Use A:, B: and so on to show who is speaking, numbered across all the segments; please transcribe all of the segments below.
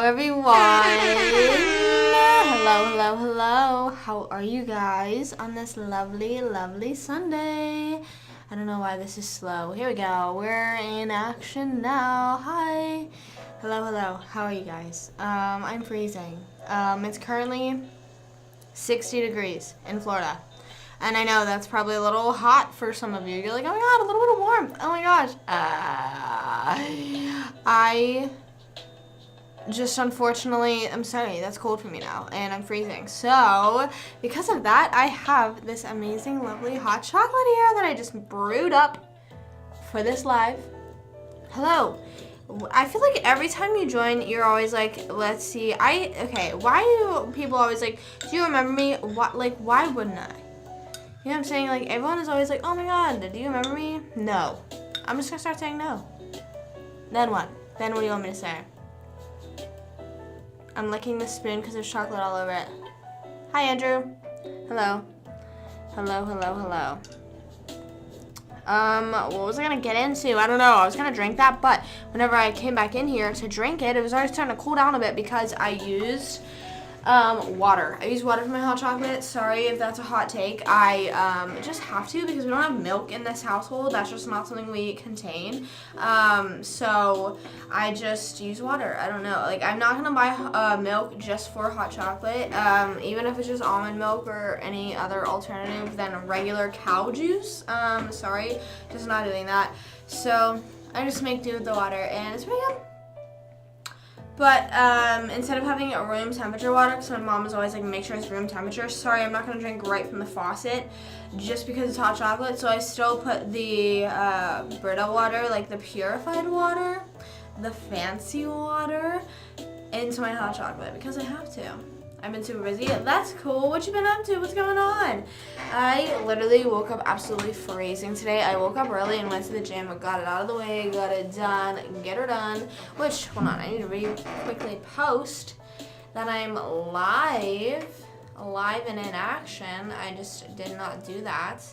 A: everyone. Hello. How are you guys on this lovely Sunday? I don't know why this is slow. Here we go. We're in action now. Hi. Hello. How are you guys? I'm freezing. It's currently 60 degrees in Florida. And I know that's probably a little hot for some of you. You're like, oh my god, a little bit of warmth. Oh my gosh. I just unfortunately, I'm sorry, that's cold for me now. And I'm freezing. So, because of that, I have this amazing, lovely hot chocolate here that I just brewed up for this live. Hello. I feel like every time you join, you're always like, let's see. Why do people always like, do you remember me? Why wouldn't I? You know what I'm saying? Like, everyone is always like, oh my god, do you remember me? No. I'm just gonna start saying no. Then what? Then what do you want me to say? I'm licking the spoon because there's chocolate all over it. Hi, Andrew. Hello. What was I gonna get into? I don't know. I was gonna drink that, but whenever I came back in here to drink it, it was already starting to cool down a bit because I used water. I use water for my hot chocolate. Sorry if that's a hot take. I just have to because we don't have milk in this household. That's just not something we contain. So I just use water. I don't know. Like, I'm not gonna buy milk just for hot chocolate. Even if it's just almond milk or any other alternative than regular cow juice. Sorry, just not doing that. So I just make do with the water, and it's pretty good. But instead of having a room temperature water, because my mom is always like, make sure it's room temperature. Sorry, I'm not going to drink right from the faucet just because it's hot chocolate. So I still put the Brita water, like the purified water, the fancy water, into my hot chocolate because I have to. I've been super busy. That's cool. What you been up to? What's going on? I literally woke up absolutely freezing today. I woke up early and went to the gym, got it out of the way, got it done, get her done. Which, hold on, I need to quickly post that I'm live and in action. I just did not do that.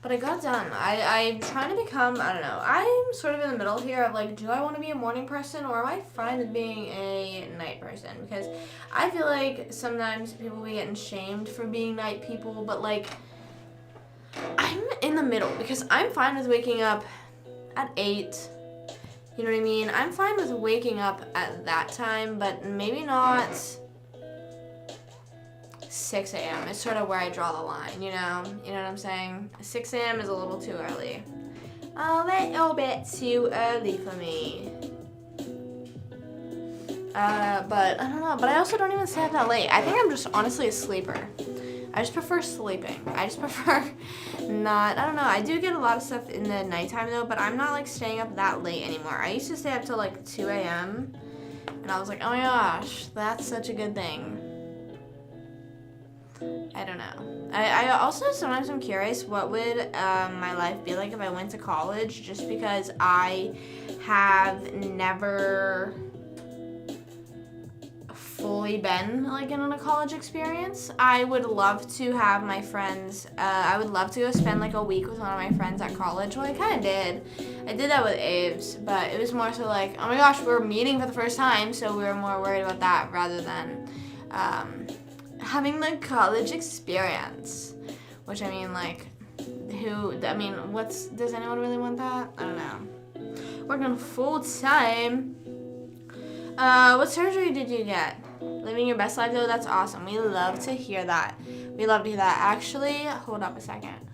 A: But I got it done. I'm trying to become, I don't know, I'm sort of in the middle here of like, do I want to be a morning person or am I fine with being a night person? Because I feel like sometimes people will be getting shamed for being night people, but like, I'm in the middle because I'm fine with waking up at 8. You know what I mean? I'm fine with waking up at that time, but maybe not 6 a.m. is sort of where I draw the line, you know? You know what I'm saying? 6 a.m. is a little too early. A little bit too early for me. But I don't know. But I also don't even stay up that late. I think I'm just honestly a sleeper. I just prefer sleeping. I just prefer not, I don't know. I do get a lot of stuff in the nighttime though, but I'm not like staying up that late anymore. I used to stay up till like 2 a.m. and I was like, oh my gosh, that's such a good thing. I don't know. I also sometimes I'm curious what would my life be like if I went to college, just because I have never fully been like in a college experience. I would love to have my friends, I would love to go spend like a week with one of my friends at college. Well, I kind of did. I did that with Aves, but it was more so like, oh my gosh, we're meeting for the first time, so we were more worried about that rather than having the college experience, which I mean, like, does anyone really want that? I don't know. Working full time. What surgery did you get? Living your best life though, that's awesome. We love to hear that. Actually, hold up a second.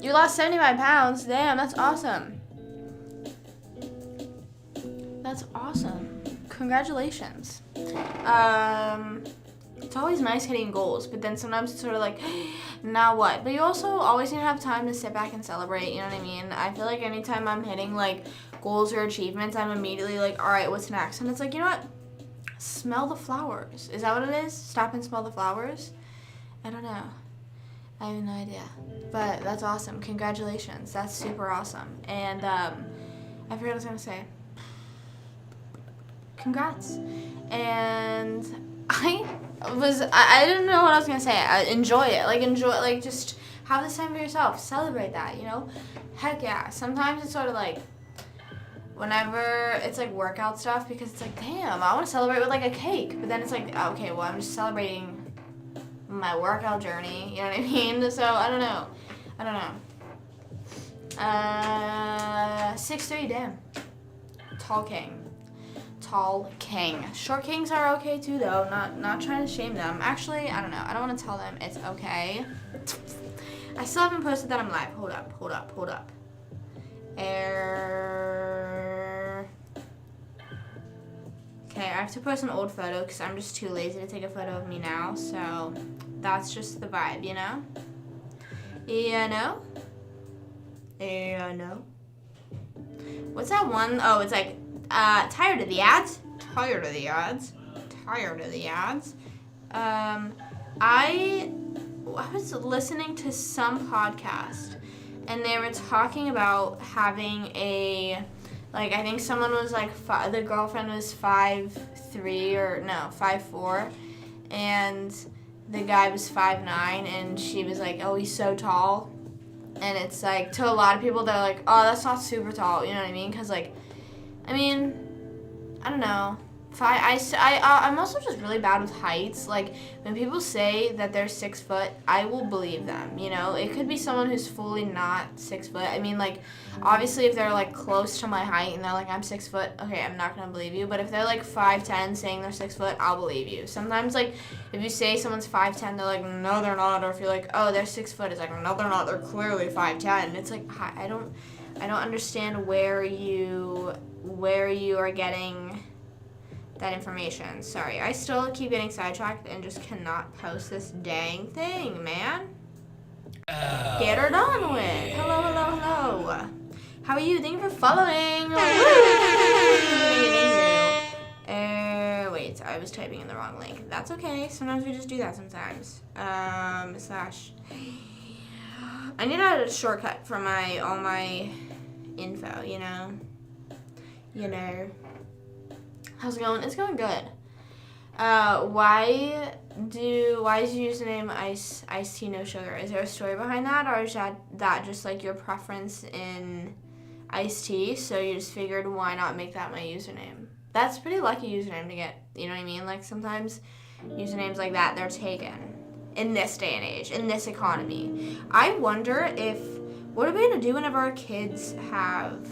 A: You lost 75 pounds. Damn, that's awesome. That's awesome. Congratulations. It's always nice hitting goals, but then sometimes it's sort of like, now what? But you also always need to have time to sit back and celebrate, you know what I mean? I feel like anytime I'm hitting like goals or achievements, I'm immediately like, all right, what's next? And it's like, you know what? Smell the flowers. Is that what it is? Stop and smell the flowers? I don't know. I have no idea. But that's awesome. Congratulations. That's super awesome. And I forgot what I was going to say. Congrats. And I didn't know what I was gonna say. Enjoy it. Just Have this time for yourself. Celebrate that, you know? Heck yeah. Sometimes it's sort of like, whenever it's like workout stuff, because it's like, damn, I want to celebrate with like a cake. But then it's like, okay, well, I'm just celebrating my workout journey. You know what I mean? So I don't know. 6'3", damn. Tall king. Short kings are okay too, though. Not trying to shame them. Actually, I don't know. I don't want to tell them it's okay. I still haven't posted that I'm live. Hold up. Okay, I have to post an old photo because I'm just too lazy to take a photo of me now. So that's just the vibe, you know? What's that one? Oh, it's like, tired of the ads. I was listening to some podcast, and they were talking about having a, like, I think someone was like, the girlfriend was 5'4", and the guy was 5'9", and she was like, oh, he's so tall. And it's like, to a lot of people, they're like, oh, that's not super tall, you know what I mean? Because, like, I mean, I don't know. I'm also just really bad with heights. Like, when people say that they're 6 foot, I will believe them, you know? It could be someone who's fully not 6 foot. I mean, like, obviously, if they're, like, close to my height and they're like, I'm 6 foot, okay, I'm not gonna believe you. But if they're, like, 5'10", saying they're 6 foot, I'll believe you. Sometimes, like, if you say someone's 5'10", they're like, no, they're not. Or if you're like, oh, they're 6 foot, it's like, no, they're not. They're clearly 5'10". It's like, I don't understand where you are getting that information. Sorry, I still keep getting sidetracked and just cannot post this dang thing, man. Get her done with. Hello. How are you? Thank you for following. Wait, I was typing in the wrong link. That's okay. Sometimes we just do that sometimes. Slash. I need a shortcut for all my info, you know? How's it going? It's going good. Why is your username iced tea no sugar? Is there a story behind that, or is that just like your preference in iced tea? So you just figured, why not make that my username? That's a pretty lucky username to get. You know what I mean? Like, sometimes usernames like that, they're taken in this day and age, in this economy. I wonder what are we gonna do whenever our kids have,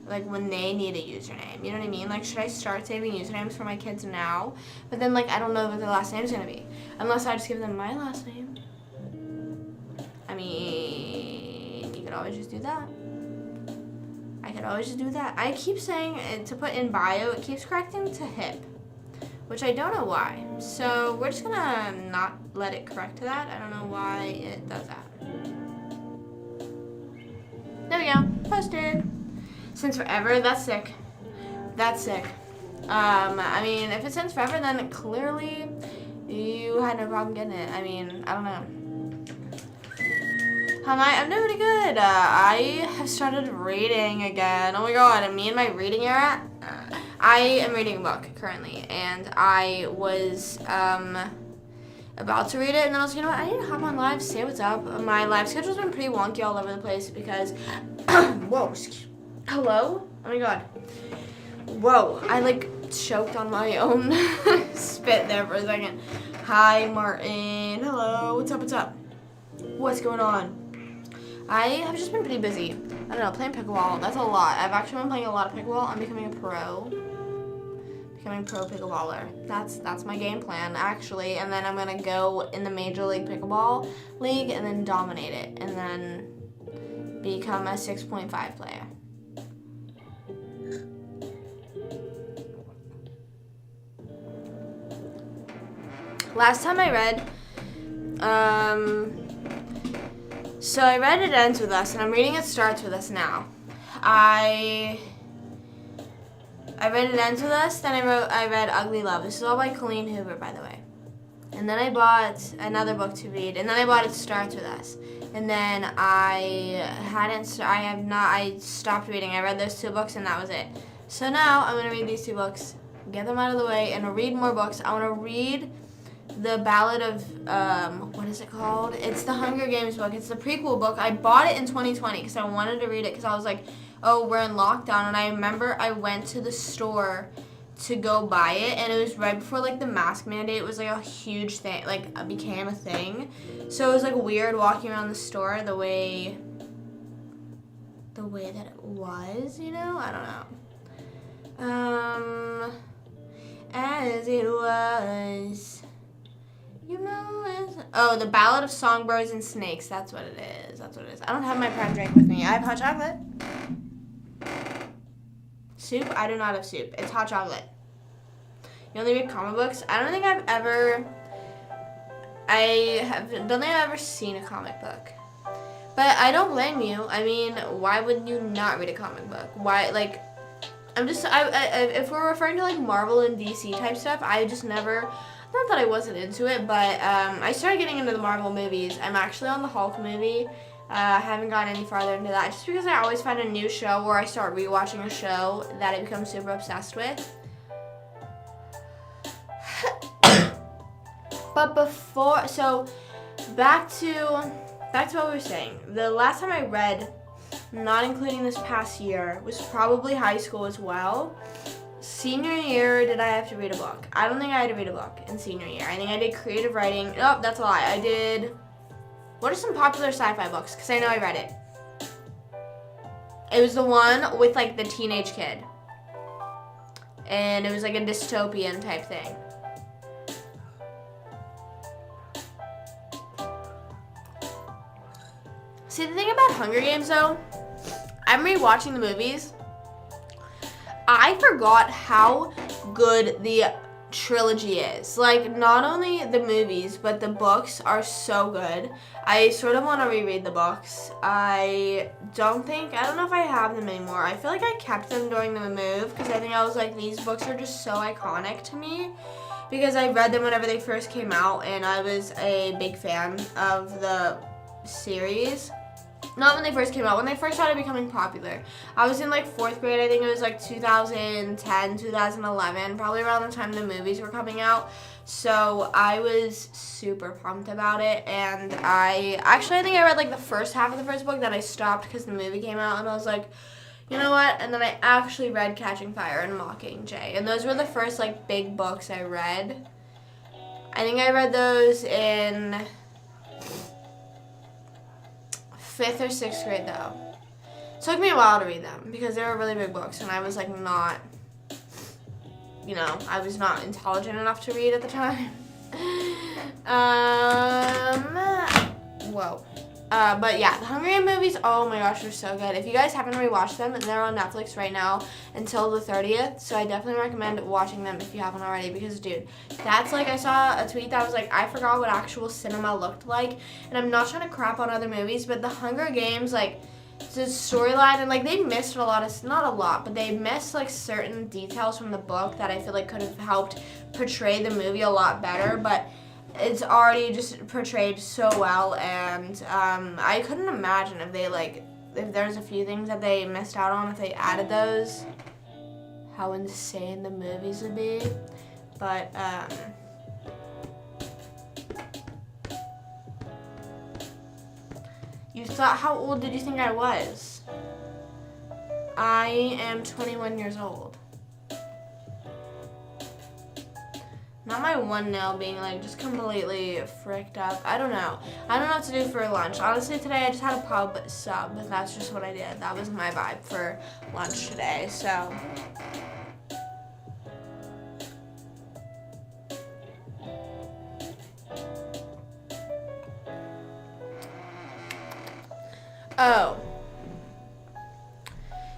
A: like, when they need a username, you know what I mean? Like, should I start saving usernames for my kids now? But then, like, I don't know what their last name's gonna be. Unless I just give them my last name. I mean, you could always just do that. I keep saying to put in bio, it keeps correcting to hip, which I don't know why. So we're just gonna not let it correct to that. I don't know why it does that. There we go, posted. Since forever, that's sick. I mean, if it since forever, then clearly you had no problem getting it. I mean, I don't know. How am I? I'm doing pretty good. I have started reading again. Oh my god, and me and my reading era. I am reading a book currently, and I was about to read it, and then I was like, you know what, I need to hop on live, say what's up. My live schedule's been pretty wonky all over the place because, whoa, hello? Oh my god. Whoa, I like choked on my own spit there for a second. Hi, Martin. Hello, what's up? What's going on? I have just been pretty busy. I don't know, playing pickleball, that's a lot. I've actually been playing a lot of pickleball. I'm becoming a pro pickleballer. That's my game plan, actually. And then I'm gonna go in the Major League Pickleball League and then dominate it, and then become a 6.5 player. Last time I read, so I read It Ends With Us, and I'm reading It Starts With Us now. I read It Ends With Us, then I read Ugly Love. This is all by Colleen Hoover, by the way. And then I bought another book to read, and then I bought It Starts With Us. And then I stopped reading. I read those 2 books, and that was it. So now I'm going to read these 2 books, get them out of the way, and read more books. I want to read the Ballad of, what is it called? It's the Hunger Games book. It's the prequel book. I bought it in 2020 because I wanted to read it because I was like, oh, we're in lockdown. And I remember I went to the store to go buy it, and it was right before like the mask mandate was like a huge thing, like became a thing. So it was like weird walking around the store the way that it was, you know? I don't know. As it was, you know. Oh, the Ballad of Songbirds and Snakes. That's what it is. I don't have my prime drink with me. I have hot chocolate. Soup? I do not have soup. It's hot chocolate. You only read comic books? I don't think I've ever seen a comic book. But I don't blame you. I mean, why would you not read a comic book? Why, like, if we're referring to like Marvel and DC type stuff, I just never, not that I wasn't into it, but I started getting into the Marvel movies. I'm actually on the Hulk movie. I haven't gotten any farther into that just because I always find a new show or I start rewatching a show that I become super obsessed with. But before, so back to what we were saying. The last time I read, not including this past year, was probably high school as well. Senior year, did I have to read a book? I don't think I had to read a book in senior year. I think I did creative writing. Oh, that's a lie. I did. What are some popular sci-fi books? Because I know I read it. It was the one with like the teenage kid. And it was like a dystopian type thing. See, the thing about Hunger Games though, I'm rewatching the movies. I forgot how good the trilogy is. Like, not only the movies, but the books are so good. I sort of want to reread the books. I don't know if I have them anymore. I feel like I kept them during the move because I think I was like, these books are just so iconic to me because I read them whenever they first came out and I was a big fan of the series. Not when they first came out, when they first started becoming popular. I was in like 4th grade, I think it was like 2010, 2011, probably around the time the movies were coming out. So I was super pumped about it, and I think I read like the first half of the first book, then I stopped because the movie came out, and I was like, you know what? And then I actually read Catching Fire and Mockingjay, and those were the first like big books I read. I think I read those in 5th or 6th grade though. It took me a while to read them because they were really big books and I was like not, I was not intelligent enough to read at the time. But yeah, the Hunger Games movies, oh my gosh, they're so good. If you guys haven't rewatched them, they're on Netflix right now until the 30th, so I definitely recommend watching them if you haven't already because, dude, that's like, I saw a tweet that was like, I forgot what actual cinema looked like, and I'm not trying to crap on other movies, but the Hunger Games, like, the storyline, and like, they missed a lot of, not a lot, but they missed like certain details from the book that I feel like could have helped portray the movie a lot better, but it's already just portrayed so well, and I couldn't imagine if there's a few things that they missed out on, if they added those, how insane the movies would be. But you thought, how old did you think I was? I am 21 years old. Not my one nail being like just completely fricked up. I don't know what to do for lunch. Honestly, today I just had a pub sub. That's just what I did. That was my vibe for lunch today. So oh.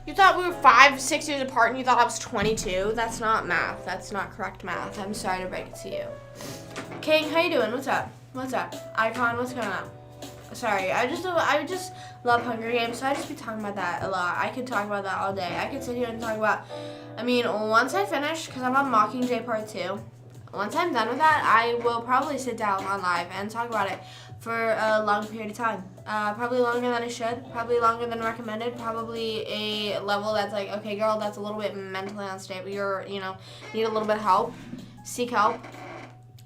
A: You thought we were 5-6 years apart and you thought I was 22? That's not math. That's not correct math. I'm sorry to break it to you. King, how you doing? What's up? Icon, what's going on? Sorry, I just love Hunger Games, so I just be talking about that a lot. I could talk about that all day. I could sit here and talk about, once I finish, because I'm on Mockingjay Part 2, once I'm done with that, I will probably sit down on live and talk about it for a long period of time. Probably longer than I should, probably longer than recommended, probably a level that's like, okay, girl, that's a little bit mentally unstable. You're, need a little bit of help. Seek help.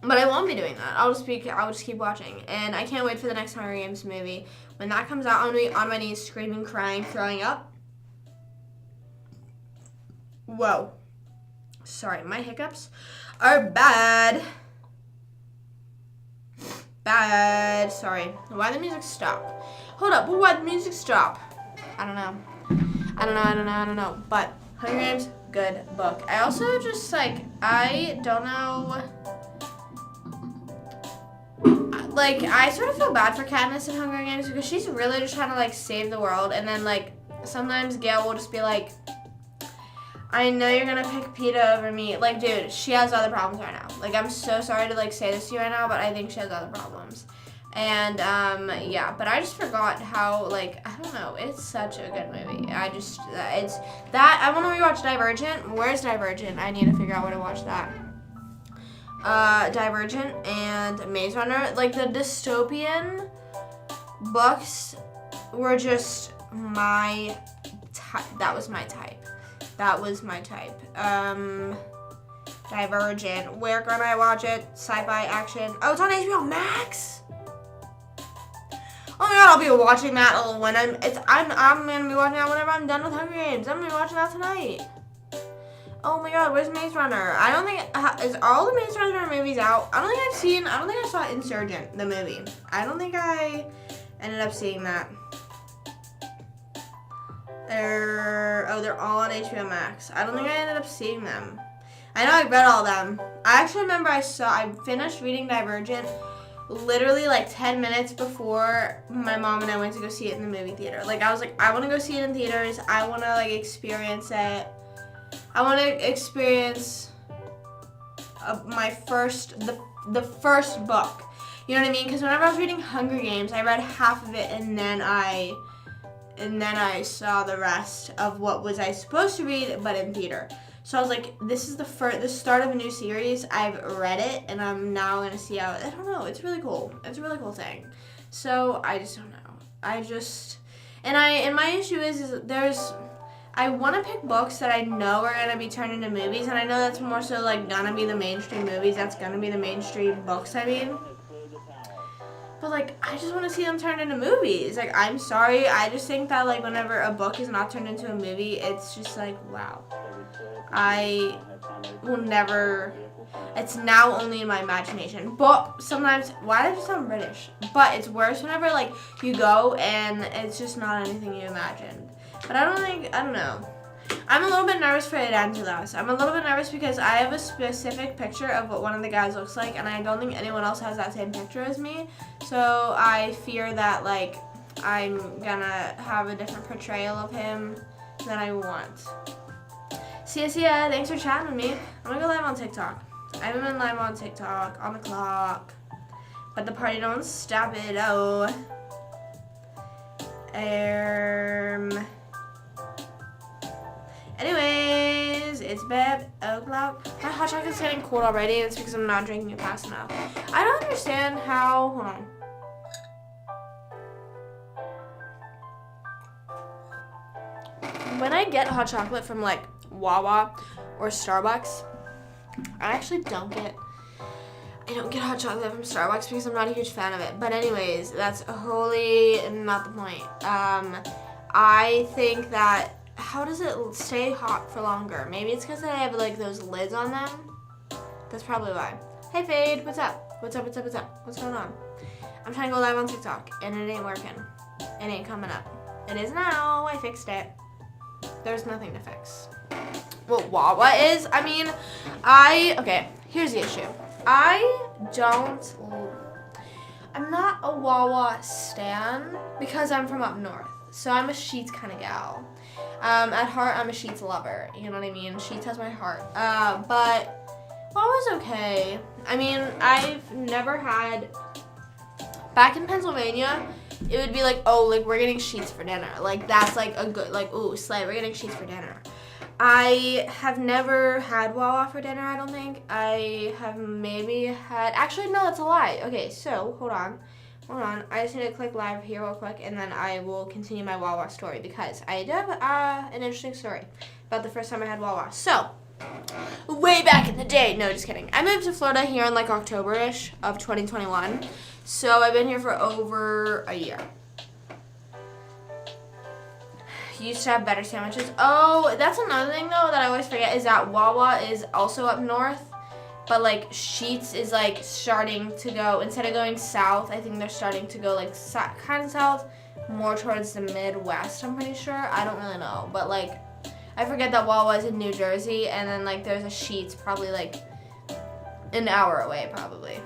A: But I won't be doing that. I'll just keep watching. And I can't wait for the next Hunger Games movie. When that comes out, I'm going to be on my knees, screaming, crying, throwing up. Whoa. Sorry, my hiccups are bad. Bad. Sorry. Why'd the music stop? Hold up. Why'd the music stop? I don't know. But Hunger Games, good book. I also just, I don't know. I sort of feel bad for Katniss in Hunger Games because she's really just trying to, save the world. And then, sometimes Gale will just be like, I know you're going to pick PETA over me. Dude, she has other problems right now. I'm so sorry to, say this to you right now, but I think she has other problems. And, yeah, but I just forgot how, I don't know, it's such a good movie. I want to rewatch Divergent. Where's Divergent? I need to figure out where to watch that. Divergent and Maze Runner, the dystopian books were just my type. That was my type. Divergent. Where can I watch it? Sci-fi action. Oh, it's on HBO Max. Oh my god, I'll be watching that when I'm gonna be watching that whenever I'm done with Hunger Games. I'm gonna be watching that tonight. Oh my god, where's Maze Runner? I don't think, is all the Maze Runner movies out? I don't think I saw Insurgent, the movie. I don't think I ended up seeing that. They're all on HBO Max. I don't think I ended up seeing them. I know I read all of them. I actually remember I finished reading Divergent literally 10 minutes before my mom and I went to go see it in the movie theater. I was like, I want to go see it in theaters. I want to experience it. I want to experience the first book. You know what I mean? Because whenever I was reading Hunger Games, I read half of it and then I saw the rest of what was I supposed to read, but in theater. So I was like, this is the start of a new series. I've read it, and I'm now going to see how, I don't know, it's really cool. It's a really cool thing. So I just don't know. And my issue is I want to pick books that I know are going to be turned into movies, and I know that's more so, going to be the mainstream movies. That's going to be the mainstream books, I mean. But, I just want to see them turned into movies. I'm sorry. I just think that, whenever a book is not turned into a movie, it's just, wow. I will never... It's now only in my imagination. But sometimes... Why did I sound British? But it's worse whenever, you go and it's just not anything you imagined. But I don't know. I'm a little bit nervous for Evangelos. I'm a little bit nervous because I have a specific picture of what one of the guys looks like, and I don't think anyone else has that same picture as me. So I fear that, I'm gonna have a different portrayal of him than I want. See ya. Thanks for chatting with me. I'm gonna go live on TikTok. I haven't been live on TikTok on the clock. But the party don't stop it, oh. Anyways, it's bed o'clock. My hot chocolate's getting cold already, and it's because I'm not drinking it fast enough. I don't understand how. Hold on. When I get hot chocolate from Wawa or Starbucks, I actually don't get hot chocolate from Starbucks because I'm not a huge fan of it. But anyways, that's wholly not the point. I think that, how does it stay hot for longer? Maybe it's because they have those lids on them. That's probably why. Hey Fade, what's up? What's up? What's going on? I'm trying to go live on TikTok and it ain't working. It ain't coming up. It is now. I fixed it. There's nothing to fix. Well, Wawa is, okay, here's the issue. I'm not a Wawa stan because I'm from up north. So I'm a Sheetz kind of gal. At heart, I'm a Sheetz lover. You know what I mean? Sheetz has my heart. But Wawa's okay. I've never had... Back in Pennsylvania, it would be we're getting Sheetz for dinner. That's a good, ooh, slay, we're getting Sheetz for dinner. I have never had Wawa for dinner, I don't think. I have maybe had... Actually, no, that's a lie. Okay, so, hold on. I just need to click live here real quick, and then I will continue my Wawa story, because I do have an interesting story about the first time I had Wawa. So, way back in the day. No, just kidding. I moved to Florida here in like October-ish of 2021. So I've been here for over a year. Used to have better sandwiches. Oh, that's another thing though that I always forget is that Wawa is also up north. But like Sheetz is like starting to go, instead of going south, I think they're starting to go like kind of south, more towards the Midwest, I'm pretty sure. I don't really know. But like, I forget that Wawa is in New Jersey, and then like there's a Sheetz probably like an hour away probably.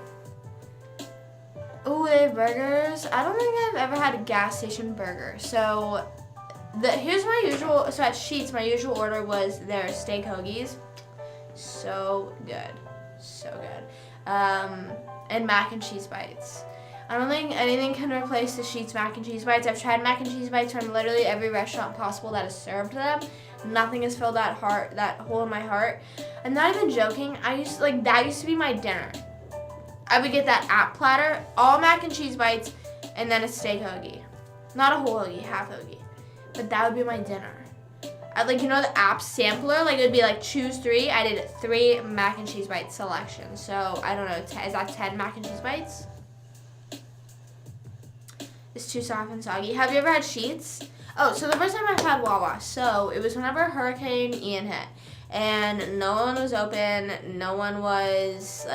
A: Oh, they have burgers. I don't think I've ever had a gas station burger. So here's my usual, so at Sheetz, my usual order was their steak hoagies. So good. So good. And mac and cheese bites. I don't think anything can replace the Sheetz mac and cheese bites. I've tried mac and cheese bites from literally every restaurant possible that has served them. Nothing has filled that hole in my heart. I'm not even joking. That used to be my dinner. I would get that app platter, all mac and cheese bites, and then a steak hoagie. Not a whole hoagie, half hoagie. But that would be my dinner. The app sampler, it would be choose 3. I did 3 mac and cheese bite selections. So, I don't know, is that 10 mac and cheese bites? It's too soft and soggy. Have you ever had Sheetz? Oh, so the first time I've had Wawa. So, it was whenever Hurricane Ian hit. And no one was open. No one was,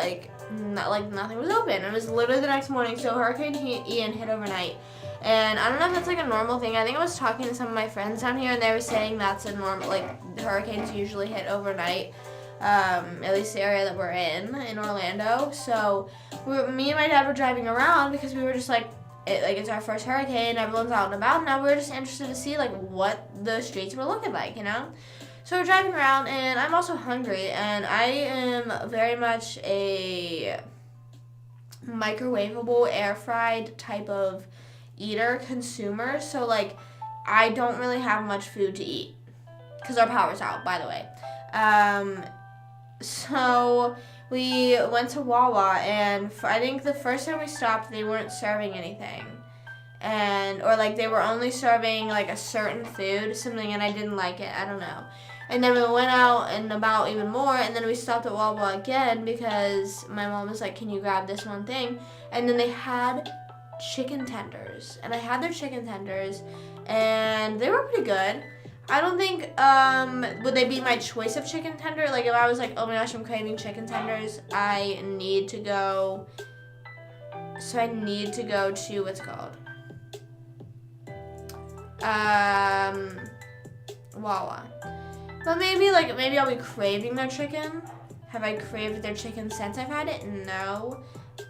A: nothing was open. It was literally the next morning. So, Hurricane Ian hit overnight. And I don't know if that's a normal thing. I think I was talking to some of my friends down here, and they were saying that's a normal, hurricanes usually hit overnight, at least the area that we're in Orlando. So me and my dad were driving around because we were just it's our first hurricane, everyone's out and about, and now we were just interested to see what the streets were looking like, So we're driving around, and I'm also hungry, and I am very much a microwavable, air-fried type of consumer, so I don't really have much food to eat because our power's out, by the way. So we went to Wawa, and I think the first time we stopped, they weren't serving anything, or they were only serving a certain food, something, and I didn't like it. I don't know. And then we went out and about even more, and then we stopped at Wawa again because my mom was like, "Can you grab this one thing?" And then they had chicken tenders, and I had their chicken tenders, and they were pretty good. I don't think would they be my choice of chicken tender. If I was oh my gosh, I'm craving chicken tenders, I need to go to what's it called, Wawa. But maybe I'll be craving their chicken. Have I craved their chicken since I've had it? No,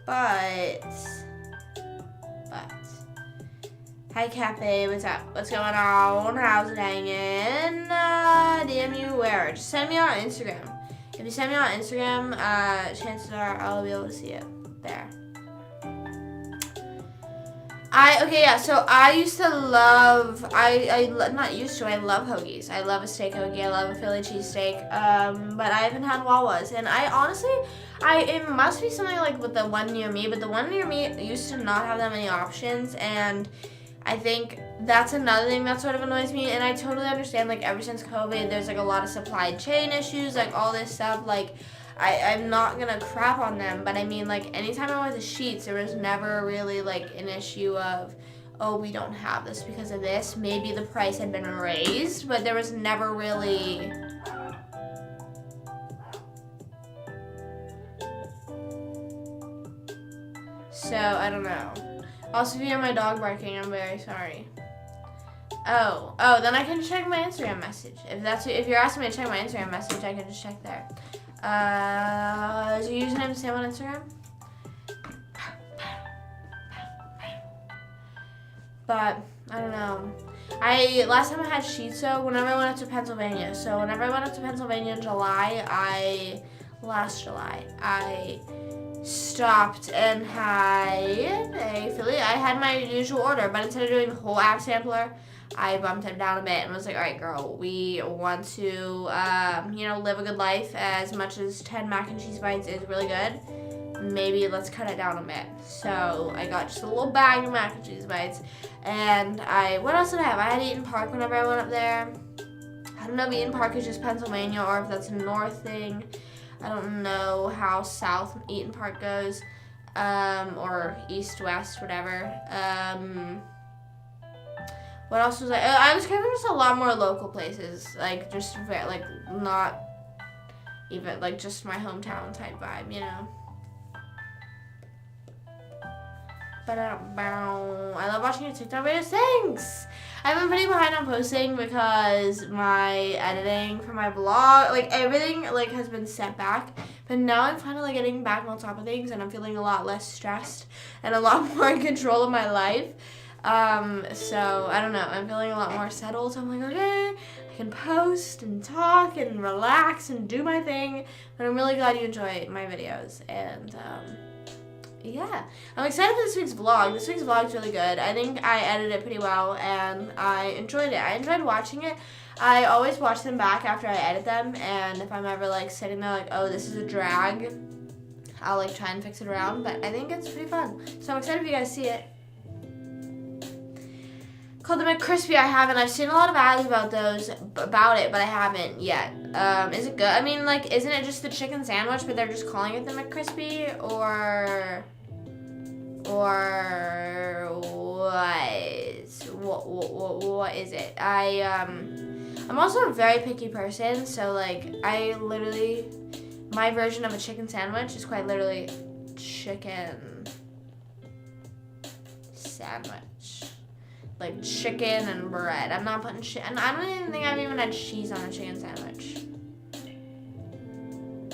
A: but hi, Cafe. What's up? What's going on? How's it hanging? DM you where? Just send me on Instagram. If you send me on Instagram, chances are I'll be able to see it there. So I used to love, I love hoagies. I love a steak hoagie. I love a Philly cheesesteak. But I haven't had Wawas. And I honestly, it must be something with the one near me, but the one near me used to not have that many options, and I think that's another thing that sort of annoys me, and I totally understand, ever since COVID, there's, a lot of supply chain issues, all this stuff, I'm not gonna crap on them, but I mean, anytime I went to Sheetz, there was never really, an issue of, oh, we don't have this because of this. Maybe the price had been raised, but there was never really... So, I don't know. Also, if you hear my dog barking, I'm very sorry. Oh, then I can check my Instagram message. If you're asking me to check my Instagram message, I can just check there. Is your username the same on Instagram? But I don't know. Last time I had Sheetz, whenever I went up to Pennsylvania. So whenever I went up to Pennsylvania in last July, I stopped and had a Philly. I had my usual order, but instead of doing the whole app sampler, I bumped it down a bit and was like, all right, girl, we want to, live a good life. As much as 10 mac and cheese bites is really good, maybe let's cut it down a bit. So I got just a little bag of mac and cheese bites, and what else did I have? I had Eaton Park whenever I went up there. I don't know if Eaton Park is just Pennsylvania or if that's a north thing. I don't know how south Eaton Park goes, or east, west, whatever. What else was I was craving just a lot more local places, like just like not even like just my hometown type vibe, you know. I love watching your TikTok videos. Thanks. I've been pretty behind on posting because my editing for my vlog, like everything, like has been set back. But now I'm finally getting back on top of things, and I'm feeling a lot less stressed and a lot more in control of my life. So I don't know. I'm feeling a lot more settled. So I'm like, okay, I can post and talk and relax and do my thing. But I'm really glad you enjoy my videos, and yeah, I'm excited for this week's vlog. This week's vlog is really good. I think I edited it pretty well, and I enjoyed it. I enjoyed watching it. I always watch them back after I edit them, and if I'm ever like sitting there like, oh, this is a drag, I'll like try and fix it around. But I think it's pretty fun. So I'm excited if you guys see it. Called the McCrispy, I haven't. I've seen a lot of ads about it, but I haven't yet. Is it good? I mean, like, isn't it just the chicken sandwich, but they're just calling it the McCrispy, or what is it? I'm also a very picky person, so like, my version of a chicken sandwich is quite literally chicken sandwich. Like chicken and bread. I'm not putting shit, and I don't even think I've even had cheese on a chicken sandwich.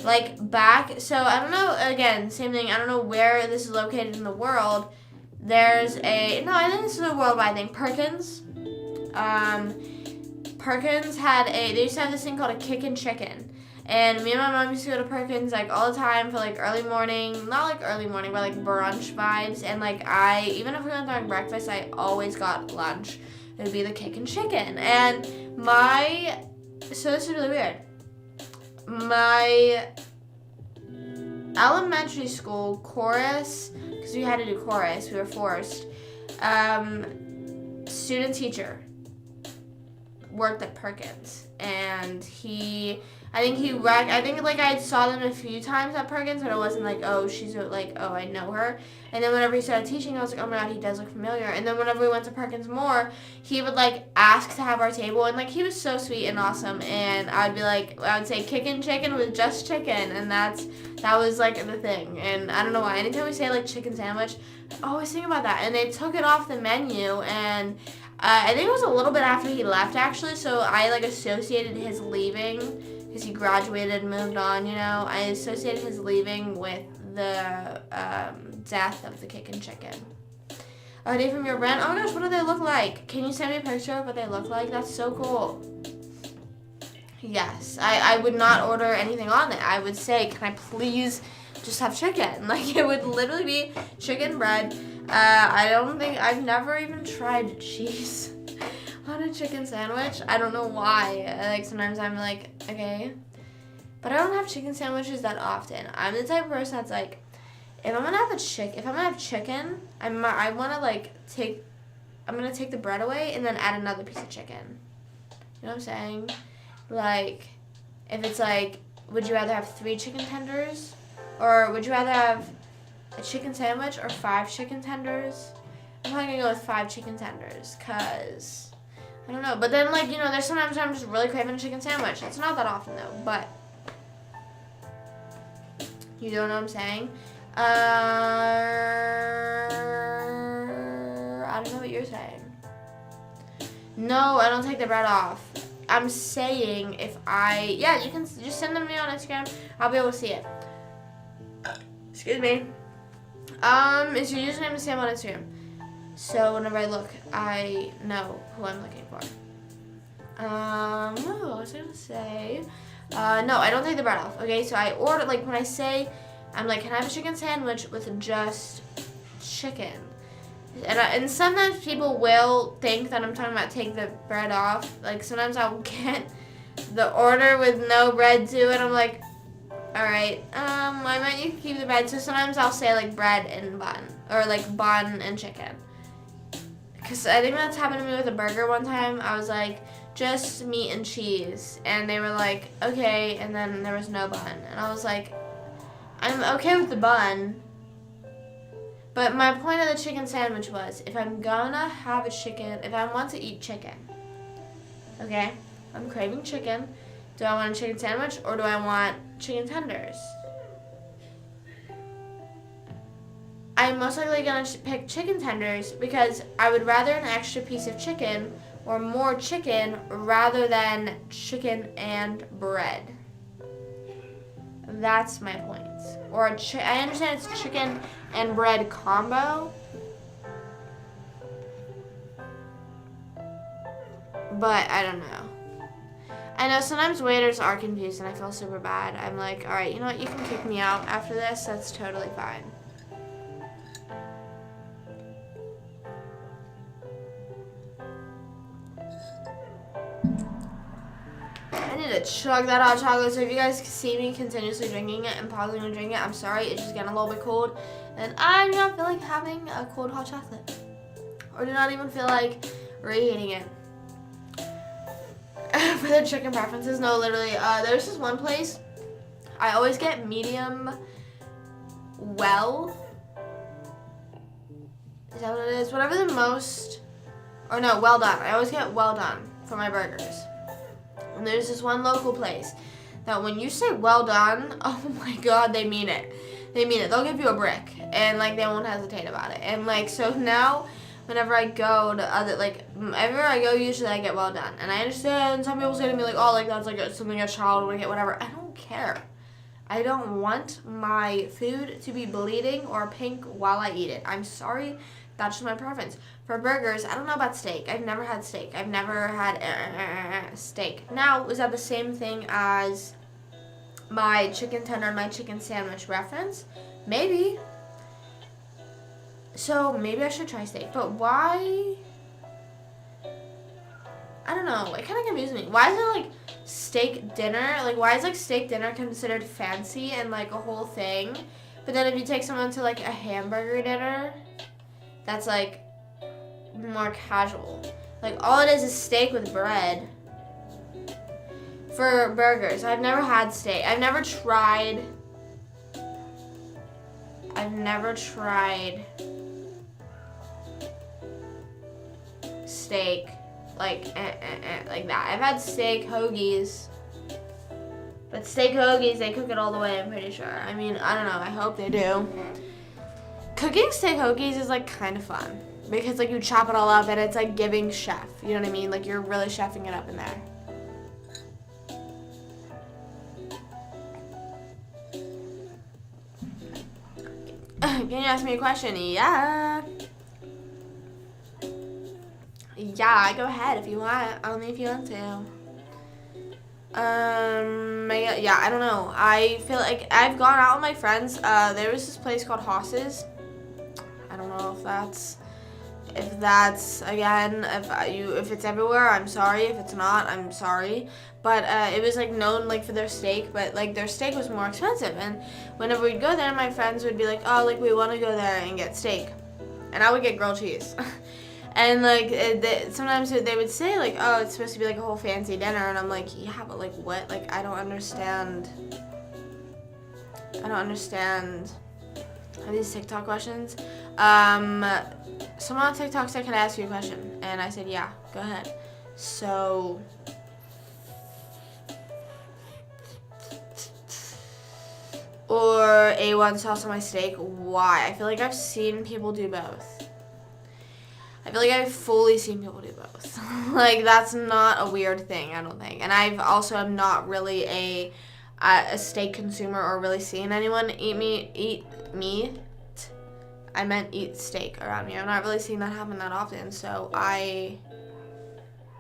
A: Like so I don't know, again, same thing, I don't know where this is located in the world. I think this is a worldwide thing. Perkins had they used to have this thing called a kickin' chicken. And me and my mom used to go to Perkins like all the time for like early morning, not like early morning, but like brunch vibes. And like even if we went during breakfast, I always got lunch. It would be the kickin' chicken. And so this is really weird. My elementary school chorus, because we had to do chorus, we were forced. Student teacher worked at Perkins, and I think like I saw them a few times at Perkins, but it wasn't like, oh, she's like, oh, I know her. And then whenever he started teaching, I was like, oh my god, he does look familiar. And then whenever we went to Perkins more, he would like ask to have our table, and like he was so sweet and awesome. And I would say kickin' chicken with just chicken, and that was like the thing. And I don't know why. Anytime we say like chicken sandwich, I always think about that. And they took it off the menu, and I think it was a little bit after he left actually. So I like associated his leaving. Because he graduated and moved on, you know. I associated his leaving with the death of the kickin' chicken. Are they from your brand? Oh my gosh, what do they look like? Can you send me a picture of what they look like? That's so cool. Yes, I would not order anything on it. I would say, can I please just have chicken? Like, it would literally be chicken bread. I've never even tried cheese on a chicken sandwich. I don't know why. Like sometimes I'm like, okay, but I don't have chicken sandwiches that often. I'm the type of person that's like, if I'm gonna have chicken, I'm gonna take the bread away and then add another piece of chicken. You know what I'm saying? Like, if it's like, would you rather have 3 chicken tenders, or would you rather have a chicken sandwich or 5 chicken tenders? I'm probably gonna go with 5 chicken tenders, cause I don't know, but then, like, you know, there's sometimes I'm just really craving a chicken sandwich. It's not that often, though, but you don't know what I'm saying? I don't know what you're saying. No, I don't take the bread off. I'm saying you can just send them to me on Instagram. I'll be able to see it. Excuse me. Is your username the same on Instagram? So whenever I look, I know who I'm looking for. What was I gonna say? No, I don't take the bread off. Okay, so I order, like when I say, I'm like, can I have a chicken sandwich with just chicken? And sometimes people will think that I'm talking about take the bread off. Like sometimes I'll get the order with no bread to it. I'm like, all right, I might need to keep the bread. So sometimes I'll say like bread and bun, or like bun and chicken. because I think that's happened to me with a burger one time. I was like, just meat and cheese. And they were like, okay. And then there was no bun. And I was like, I'm okay with the bun. But my point of the chicken sandwich was, if I'm gonna have a chicken, if I want to eat chicken, okay, I'm craving chicken. Do I want a chicken sandwich or do I want chicken tenders? I'm most likely gonna pick chicken tenders because I would rather an extra piece of chicken or more chicken rather than chicken and bread. That's my point. Or I understand it's chicken and bread combo, but I don't know. I know sometimes waiters are confused and I feel super bad. I'm like, all right, you know what? You can kick me out after this. That's totally fine. I need to chug that hot chocolate. So if you guys see me continuously drinking it and pausing to drink it, I'm sorry. It's just getting a little bit cold. And I do not feel like having a cold hot chocolate. Or do not even feel like reheating it. For the chicken preferences, no, literally, there's this one place, I always get medium well. Is that what it is? Whatever the most, or no, well done. I always get well done for my burgers. And there's this one local place that when you say well done, oh my God, they mean it. They mean it. They'll give you a brick and like they won't hesitate about it. And like, so now whenever I go to other, like everywhere I go, usually I get well done. And I understand some people say to me like, oh, like that's like something a child would get, whatever. I don't care. I don't want my food to be bleeding or pink while I eat it. I'm sorry. That's just my preference. For burgers, I don't know about steak. I've never had steak. I've never had steak. Now, is that the same thing as my chicken tender and my chicken sandwich reference? Maybe. So maybe I should try steak. But why? I don't know. It kind of confuses me. Why is it like steak dinner? Like why is like steak dinner considered fancy and like a whole thing? But then if you take someone to like a hamburger dinner, that's like more casual. Like all it is steak with bread. For burgers, I've never had steak. I've never tried steak like that. I've had steak hoagies, but steak hoagies, they cook it all the way, I'm pretty sure. I mean, I don't know, I hope they do. Cooking steak hoagies is like kind of fun because like you chop it all up and it's like giving chef, you know what I mean? Like you're really chefing it up in there. Can you ask me a question? Yeah. Yeah, go ahead if you want. Only if you want to. Yeah, I don't know. I feel like I've gone out with my friends. There was this place called Hosses. I don't know if that's again, if it's everywhere, I'm sorry. If it's not, I'm sorry. But it was like known like for their steak, but like their steak was more expensive. And whenever we'd go there, my friends would be like, oh, like we want to go there and get steak, and I would get grilled cheese. And like sometimes they would say like, oh, it's supposed to be like a whole fancy dinner, and I'm like, yeah, but like what? Like I don't understand these TikTok questions. Someone on TikTok said, can I ask you a question? And I said, yeah, go ahead. So or A1 sauce on my steak. Why? I feel like I've seen people do both. I feel like I've fully seen people do both. Like that's not a weird thing, I don't think. And I've also am not really a steak consumer or really seen anyone eat meat. I meant eat steak around me. I'm not really seeing that happen that often. So I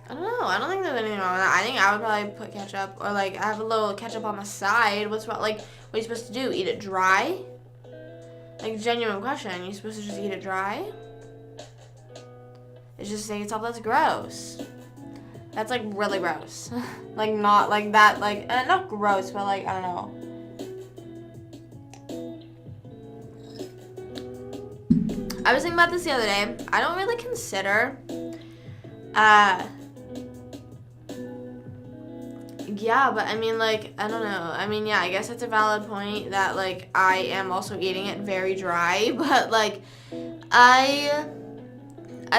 A: don't know. I don't think there's anything wrong with that. I think I would probably put ketchup or like I have a little ketchup on the side. What's wrong? Like what are you supposed to do? Eat it dry? Like genuine question. Are you supposed to just eat it dry? It's just saying itself. That's gross. That's like really gross. Like not like that. Like not gross, but like I don't know. I was thinking about this the other day. I don't really consider, yeah, but I mean, like, I don't know. I mean, yeah, I guess that's a valid point that, like, I am also eating it very dry, but, like, I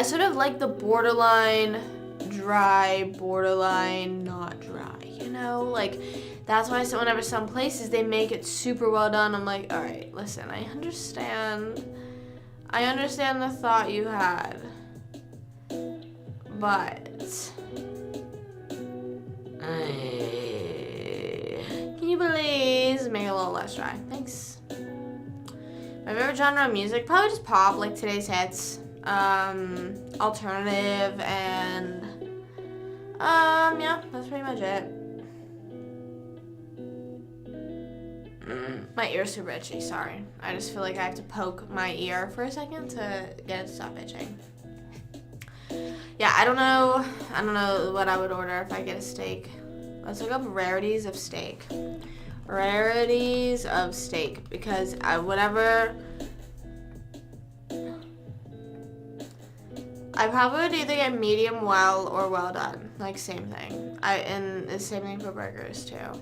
A: sort of like the borderline dry, borderline not dry, you know? Like, that's why whenever some places, they make it super well done, I'm like, all right, listen, I understand the thought you had, but can you please make it a little less dry? Thanks. My favorite genre of music, probably just pop, like today's hits, alternative, and yeah, that's pretty much it. My ear's super itchy, sorry. I just feel like I have to poke my ear for a second to get it to stop itching. Yeah, I don't know what I would order if I get a steak. Let's look up rarities of steak. Rarities of steak, because I probably would either get medium well or well done. Like, same thing. And the same thing for burgers too.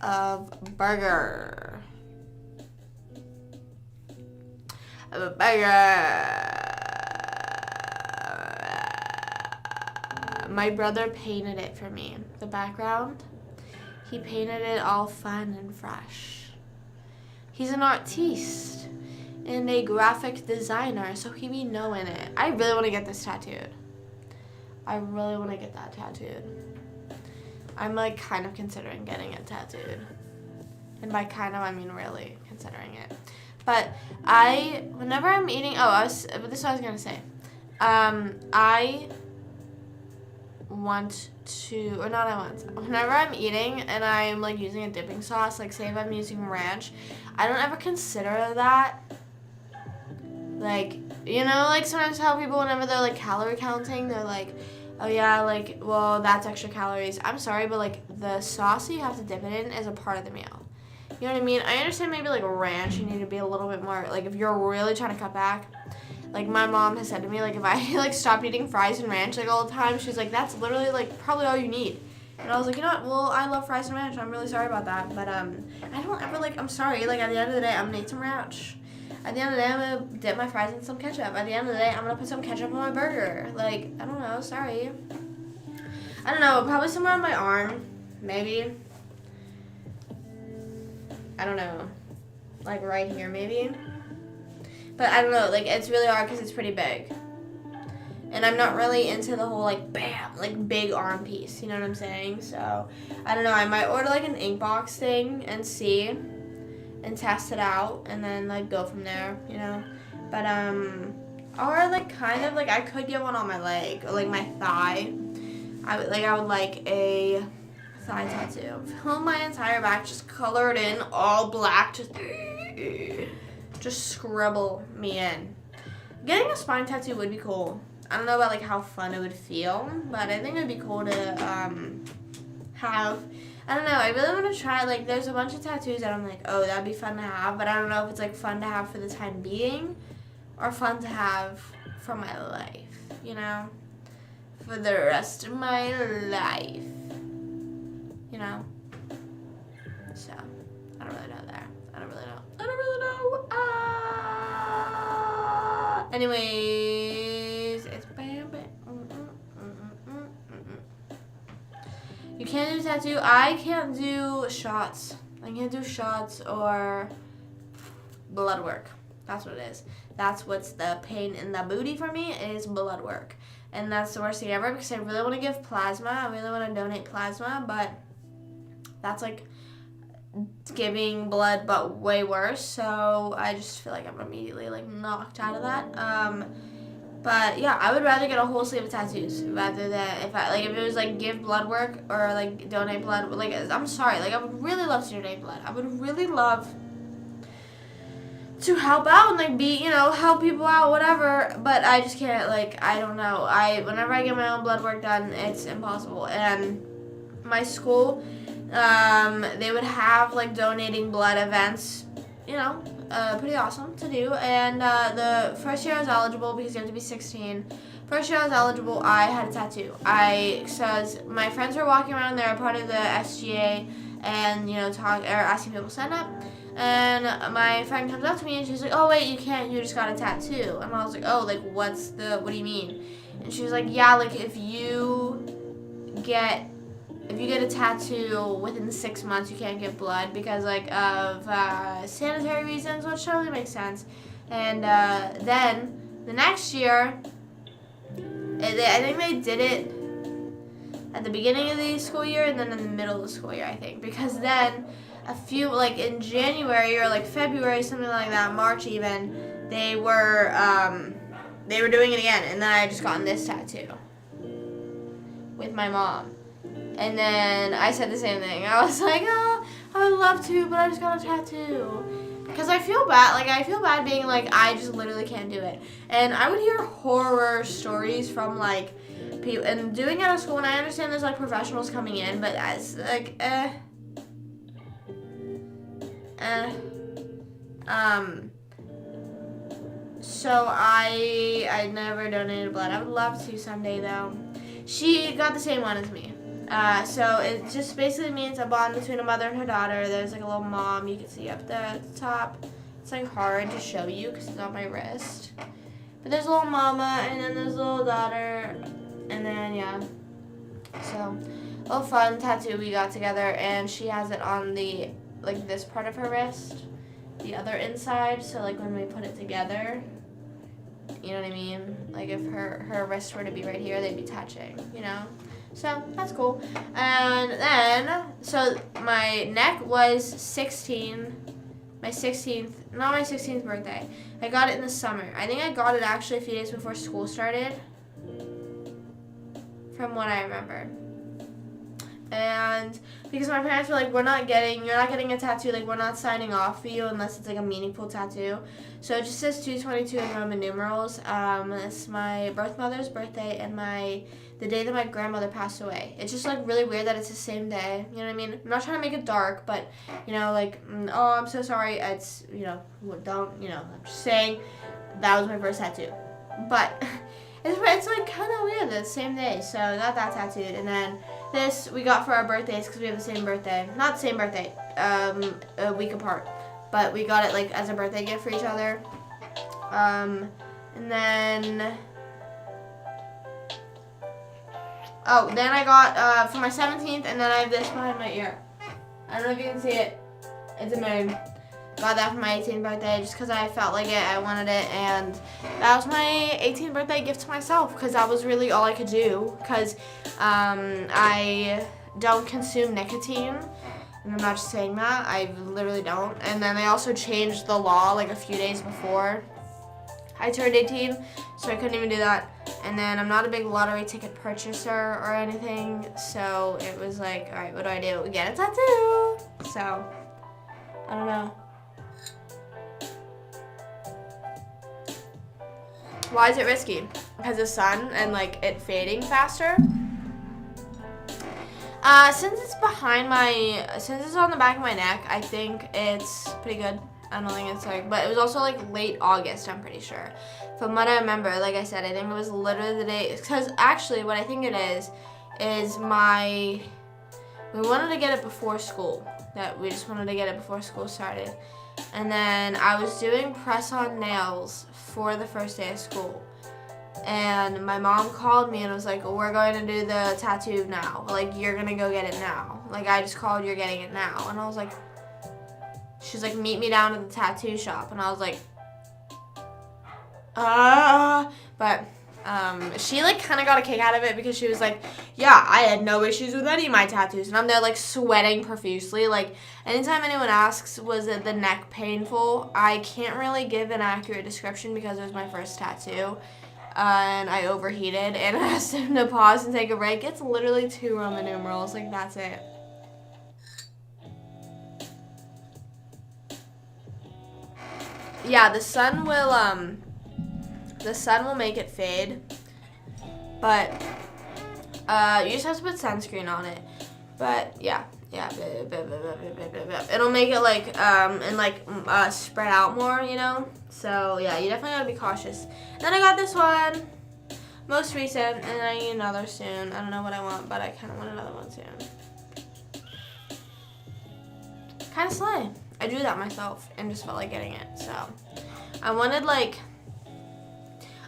A: Of burger. Of a burger. My brother painted it for me. The background. He painted it all fun and fresh. He's an artiste and a graphic designer, so he be knowing it. I really want to get this tattooed. I really want to get that tattooed. I'm like kind of considering getting it tattooed. And by kind of, I mean really considering it. But whenever I'm eating, this is what I was going to say. Whenever I'm eating and I'm like using a dipping sauce, like say if I'm using ranch, I don't ever consider that, like, you know, like sometimes how people, whenever they're like calorie counting, they're like, oh yeah, like, well, that's extra calories. I'm sorry, but like the sauce you have to dip it in is a part of the meal. You know what I mean? I understand maybe like ranch, you need to be a little bit more, like if you're really trying to cut back. Like my mom has said to me, like if I like stopped eating fries and ranch like all the time, she's like, that's literally like probably all you need. And I was like, you know what? Well, I love fries and ranch. I'm really sorry about that. But I don't ever like, I'm sorry. Like at the end of the day, I'm gonna eat some ranch. At the end of the day, I'm gonna dip my fries in some ketchup. At the end of the day, I'm gonna put some ketchup on my burger. Like, I don't know. Sorry. I don't know. Probably somewhere on my arm. Maybe. I don't know. Like right here, maybe. But I don't know, like, it's really hard because it's pretty big. And I'm not really into the whole, like, bam, like, big arm piece. You know what I'm saying? So, I don't know. I might order, like, an ink box thing and see and test it out and then, like, go from there, you know? But, or, like, kind of, like, I could get one on my leg or, like, my thigh. I would like a thigh tattoo. Fill my entire back, just colored in, all black, just scribble me in. Getting a spine tattoo would be cool. I don't know about like how fun it would feel, but I think it would be cool to have. I don't know. I really want to try. Like, there's a bunch of tattoos that I'm like, oh, that'd be fun to have, but I don't know if it's like fun to have for the time being, or fun to have for my life. You know, for the rest of my life. You know. So I don't really know there. I don't really know. Anyways, it's bam, bam. You can't do tattoo. I can't do shots. I can't do shots or blood work. That's what it is. That's what's the pain in the booty for me is blood work. And that's the worst thing ever because I really want to give plasma. I really want to donate plasma, but that's like giving blood but way worse, so I just feel like I'm immediately like knocked out of that. But yeah, I would rather get a whole sleeve of tattoos rather than if it was like give blood work or like donate blood. Like, I'm sorry, like I would really love to donate blood. I would really love to help out and like be, you know, help people out, whatever, but I just can't, like, I don't know. Whenever I get my own blood work done, it's impossible. And my school, they would have like donating blood events, you know, pretty awesome to do. And the first year I was eligible, because you have to be 16. First year I was eligible, I had a tattoo. So my friends were walking around there, part of the SGA, and asking people to sign up. And my friend comes up to me and she's like, "Oh wait, you can't. You just got a tattoo." And I was like, "Oh, like what do you mean?" And she was like, "Yeah, like if you get a tattoo within 6 months, you can't give blood because of sanitary reasons," which totally makes sense. And then the next year, I think they did it at the beginning of the school year and then in the middle of the school year, I think, because then in January or February, something like that, March even, they were doing it again, and then I had just gotten this tattoo with my mom. And then I said the same thing. I was like, "Oh, I would love to, but I just got a tattoo." Because I feel bad. I feel bad being I just literally can't do it. And I would hear horror stories from people and doing it at school. And I understand there's professionals coming in, but as So I never donated blood. I would love to someday though. She got the same one as me. So it just basically means a bond between a mother and her daughter. There's a little mom you can see up there at the top. It's hard to show you because it's on my wrist. But there's a little mama, and then there's a little daughter, and then yeah. So a little fun tattoo we got together, and she has it on the this part of her wrist, the other inside. So when we put it together, you know what I mean? If her wrist were to be right here, they'd be touching, So that's cool. And then, so my neck was 16, not my 16th birthday. I got it in the summer. I think I got it actually a few days before school started, from what I remember. And because my parents were like, you're not getting a tattoo, we're not signing off for you unless it's a meaningful tattoo. So it just says 222 in Roman numerals. It's my birth mother's birthday and the day that my grandmother passed away. It's just really weird that it's the same day. You know what I mean? I'm not trying to make it dark, but oh, I'm so sorry. It's I'm just saying that was my first tattoo. But it's kind of weird that it's the same day. So I got that tattooed, and then this we got for our birthdays because we have the same birthday. Not the same birthday, a week apart. But we got it as a birthday gift for each other. And then I got for my 17th, and then I have this behind my ear. I don't know if you can see it. It's a moon. Got that for my 18th birthday just because I felt like it. I wanted it, and that was my 18th birthday gift to myself because that was really all I could do because I don't consume nicotine. And I'm not just saying that. I literally don't. And then they also changed the law a few days before I turned 18, so I couldn't even do that. And then I'm not a big lottery ticket purchaser or anything, so it was all right, what do? Get a tattoo. So, I don't know. Why is it risky? Because the sun and it fading faster? Since it's on the back of my neck, I think it's pretty good. I don't think it's but it was also late August, I'm pretty sure. From what I remember, like I said, I think it was literally the day, because actually what I think it is we wanted to get it before school. We just wanted to get it before school started. And then I was doing press-on nails for the first day of school. And my mom called me and was like, we're going to do the tattoo now. You're going to go get it now. I just called, you're getting it now. And I was like, she's like, meet me down at the tattoo shop. And I was like, but she kind of got a kick out of it because she was like, yeah, I had no issues with any of my tattoos. And I'm there sweating profusely. Anytime anyone asks, was it the neck painful, I can't really give an accurate description because it was my first tattoo. And I overheated and I asked him to pause and take a break. It's literally 2 Roman numerals. That's it. Yeah, the sun will make it fade, but you just have to put sunscreen on it. But yeah, Yeah, it'll make it like and like spread out more, you know. So yeah, you definitely gotta be cautious. Then I got this one, most recent, and I need another soon. I don't know what I want, but I kind of want another one soon. Kind of slay. I drew that myself and just felt like getting it. So I wanted like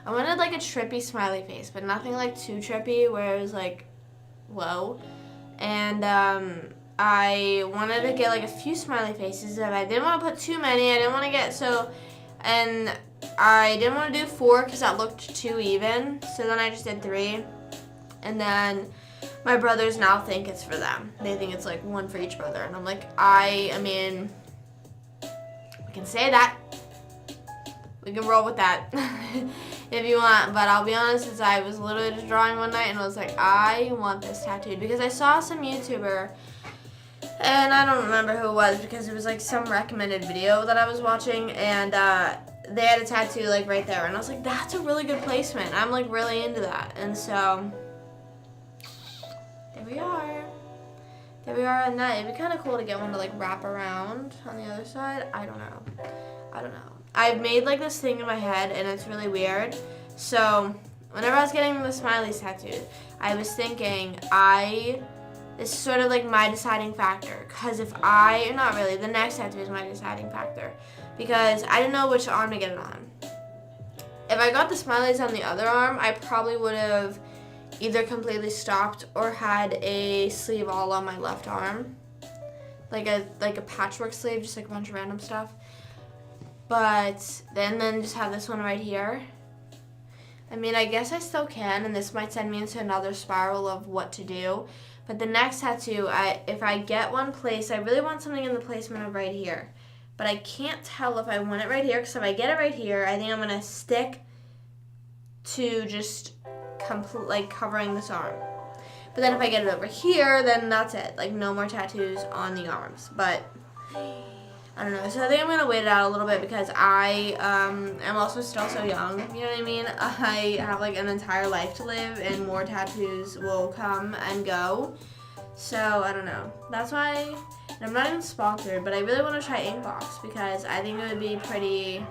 A: a trippy smiley face, but nothing like too trippy where it was like, whoa. And I wanted to get like a few smiley faces, and I didn't want to put too many. I didn't want to get and I didn't want to do 4 because that looked too even. So then I just did 3, and then my brothers now think it's for them. They think it's like 1 for each brother, and I'm like, I mean, we can say that. We can roll with that if you want, but I'll be honest, is I was literally just drawing one night and I was like, I want this tattooed because I saw some YouTuber, and I don't remember who it was because it was like some recommended video that I was watching, and they had a tattoo like right there, and I was like, that's a really good placement. I'm like really into that, and so there we are. There we are on that. It'd be kind of cool to get one to like wrap around on the other side. I don't know. I've made like this thing in my head, and it's really weird. So whenever I was getting the smileys tattooed, I was thinking this is sort of like my deciding factor. Because not really, the next tattoo is my deciding factor. Because I didn't know which arm to get it on. If I got the smileys on the other arm, I probably would have either completely stopped or had a sleeve all on my left arm. Like a patchwork sleeve, just like a bunch of random stuff. But then just have this one right here. I mean, I guess I still can, and this might send me into another spiral of what to do. But the next tattoo, if I get one place, I really want something in the placement of right here. But I can't tell if I want it right here, because if I get it right here, I think I'm going to stick to just covering this arm. But then if I get it over here, then that's it. Like, no more tattoos on the arms. But I don't know. So I think I'm going to wait it out a little bit because I am also still so young. You know what I mean? I have like an entire life to live, and more tattoos will come and go. So I don't know. That's why, and I'm not even sponsored, but I really want to try Inkbox because I think it would be pretty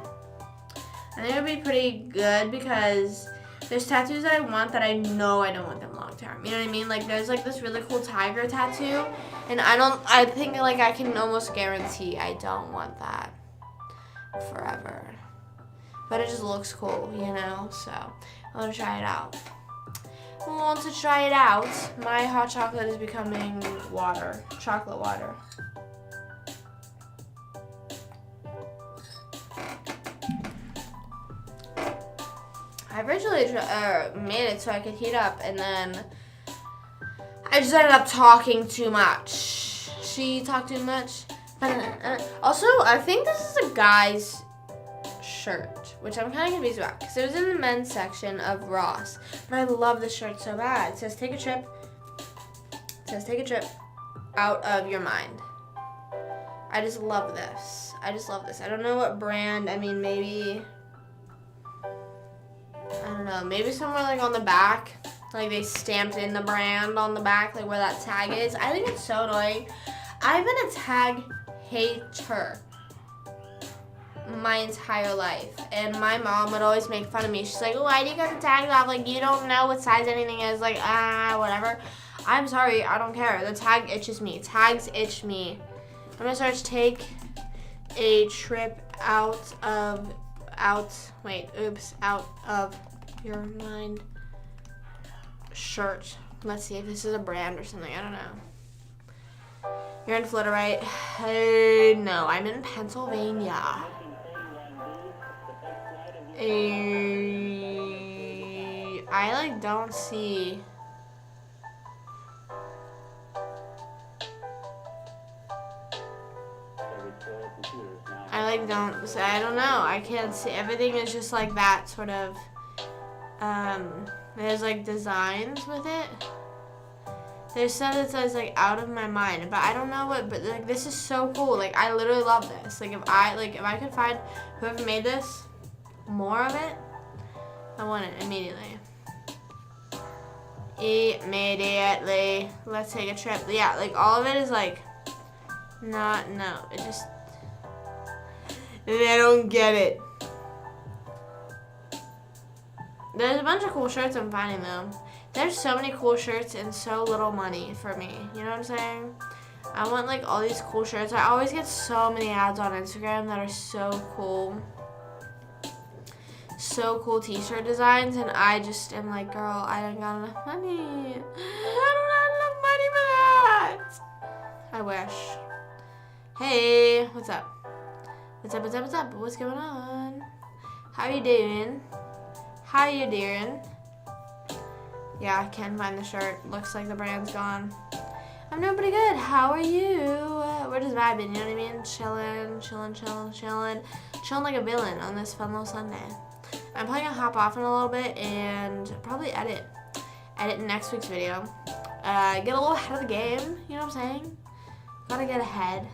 A: good because there's tattoos that I want that I know I don't want them long term. You know what I mean? Like there's like this really cool tiger tattoo, and I think like I can almost guarantee I don't want that forever. But it just looks cool, you know? So I want to try it out. My hot chocolate is becoming water. Chocolate water. I originally made it so I could heat up, and then I just ended up talking too much. She talked too much. Also, I think this is a guy's shirt, which I'm kind of confused about because it was in the men's section of Ross. But I love this shirt so bad. It says take a trip out of your mind. I just love this. I don't know what brand. I mean, maybe somewhere like on the back, like they stamped in the brand on the back, like where that tag is. I think it's so annoying. I've been a tag hater my entire life, and my mom would always make fun of me. She's like, why do you got the tags off? Like, you don't know what size anything is. Like, whatever. I'm sorry, I don't care. The tag itches me. Tags itch me. I'm gonna search take a trip out of your mind shirt. Let's see if this is a brand or something. I don't know. You're in Florida, right? No, I'm in Pennsylvania. I like don't see. I don't know. I can't see. Everything is just like that sort of. There's like designs with it. There's stuff that says like out of my mind, but I don't know what. But like this is so cool. Like I literally love this. Like if I could find whoever made this, more of it, I want it immediately. Immediately. Let's take a trip. Yeah, like all of it is like, no, it just, they don't get it. There's a bunch of cool shirts I'm finding though. There's so many cool shirts and so little money for me. You know what I'm saying? I want like all these cool shirts. I always get so many ads on Instagram that are so cool. So cool t-shirt designs, and I just am like, girl, I don't got enough money. I don't have enough money for that. I wish. Hey, what's up? What's up? What's going on? How you doing? How you doing? Yeah, I can't find the shirt. Looks like the brand's gone. I'm doing pretty good. How are you? We're just vibing, you know what I mean? Chilling like a villain on this fun little Sunday. I'm probably gonna hop off in a little bit and probably edit next week's video. Get a little ahead of the game, you know what I'm saying? Gotta get ahead.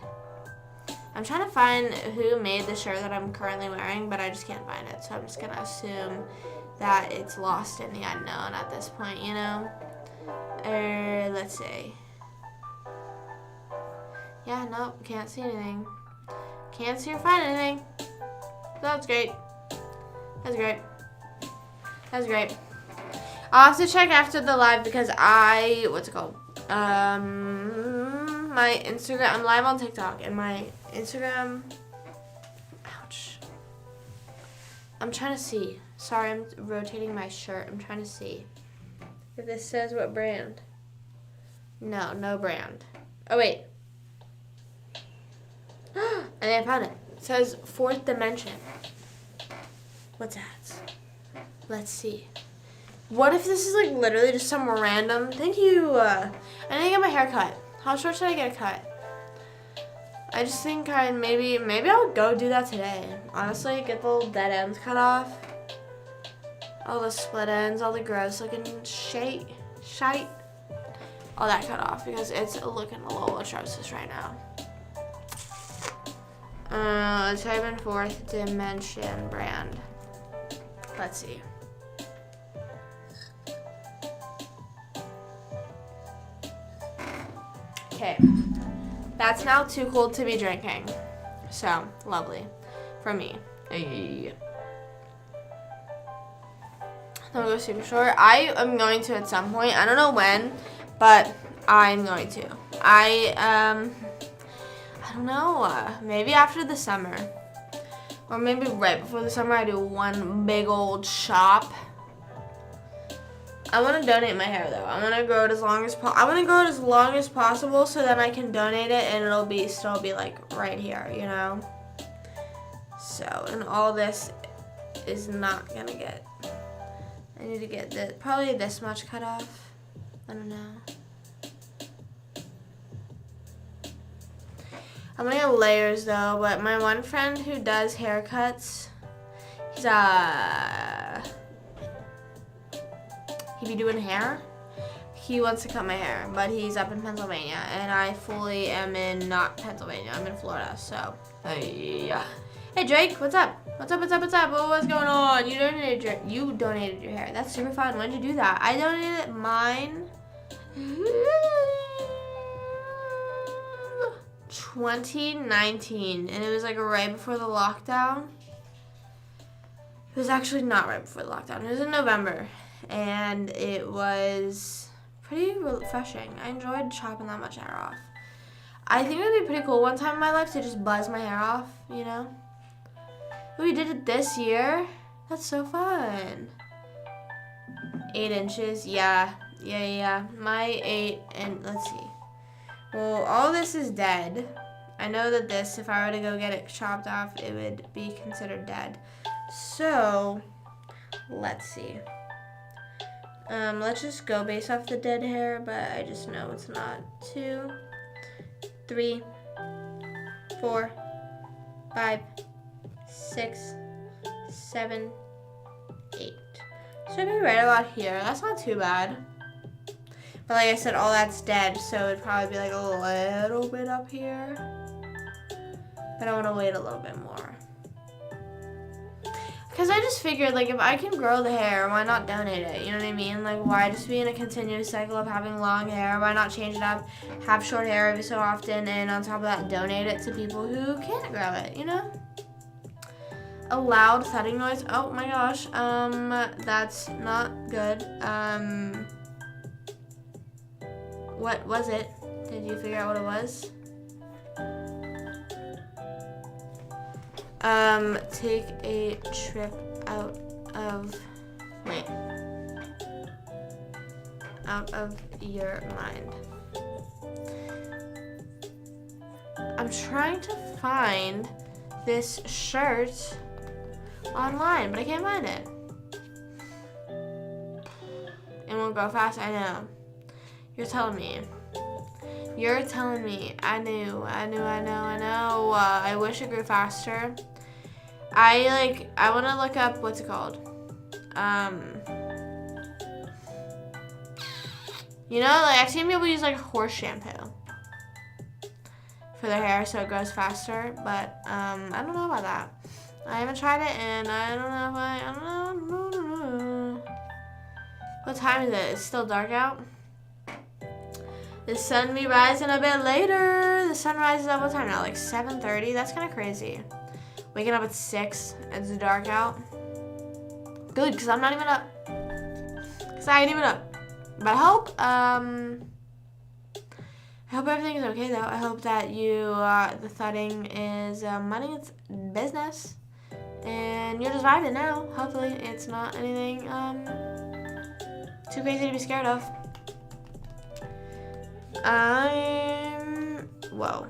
A: I'm trying to find who made the shirt that I'm currently wearing, but I just can't find it. So I'm just gonna assume that it's lost in the unknown at this point, you know? Let's see. Yeah, nope, can't see anything. Can't see or find anything. That's great. That's great. I'll have to check after the live because what's it called? My Instagram, I'm live on TikTok and my Instagram, ouch. I'm trying to see. Sorry, I'm rotating my shirt. I'm trying to see if this says what brand. No brand. Oh, wait. And I found it. It says 4th Dimension. What's that? Let's see. What if this is like literally just some random, thank you. I need to get my hair cut. How short should I get a cut? I just think maybe I'll go do that today. Honestly, get the little dead ends cut off. All the split ends, all the gross looking shite. All that cut off because it's looking a little atrocious right now. Let's type in 4th Dimension brand. Let's see. Okay. That's now too cold to be drinking. So, lovely. For me. Hey. I'm gonna go super short. I am going to at some point. I don't know when, but I'm going to. I don't know. Maybe after the summer. Or maybe right before the summer I do one big old shop. I want to donate my hair though. I want to grow it as long as possible so that I can donate it and it'll still be like right here, you know? So, and all this is not gonna get, I need to get probably this much cut off. I don't know. I'm gonna get layers though, but my one friend who does haircuts, he be doing hair. He wants to cut my hair, but he's up in Pennsylvania, and I fully am in not Pennsylvania. I'm in Florida, so. Hey Drake, what's up? What's up? Oh, what's going on? You donated your hair. That's super fun. When did you do that? I donated mine 2019, and it was like right before the lockdown. It was actually not right before the lockdown. It was in November, and it was pretty refreshing. I enjoyed chopping that much hair off. I think it would be pretty cool one time in my life to just buzz my hair off, you know? We did it this year. That's so fun. 8 inches, yeah. My 8, and let's see. Well, all this is dead. I know that this, if I were to go get it chopped off, it would be considered dead. So, let's see. Let's just go based off the dead hair, but I just know it's not. 2, 3, 4, 5, 6, 7, 8. So maybe right about here. That's not too bad. But like I said, all that's dead, so it'd probably be like a little bit up here. But I want to wait a little bit more. Because I just figured, like, if I can grow the hair, why not donate it? You know what I mean? Like, why just be in a continuous cycle of having long hair? Why not change it up, have short hair every so often, and on top of that, donate it to people who can't grow it, you know? A loud thudding noise. Oh my gosh. That's not good. What was it? Did you figure out what it was? Take a trip out of your mind. I'm trying to find this shirt online, but I can't find it. It won't go fast, I know. You're telling me. You're telling me. I know. I wish it grew faster. I want to look up, what's it called? You know, like, I've seen people use, like, horse shampoo for their hair so it grows faster, but, I don't know about that. I haven't tried it, and I don't know if I don't know. What time is it? It's still dark out? The sun be rising a bit later. The sun rises at what time now? Like 7:30? That's kind of crazy. Waking up at 6, it's dark out. Good, because I'm not even up. Because I ain't even up. But I hope everything is okay, though. I hope that the thudding is minding its business. And you're just vibing now. Hopefully it's not anything too crazy to be scared of. Whoa.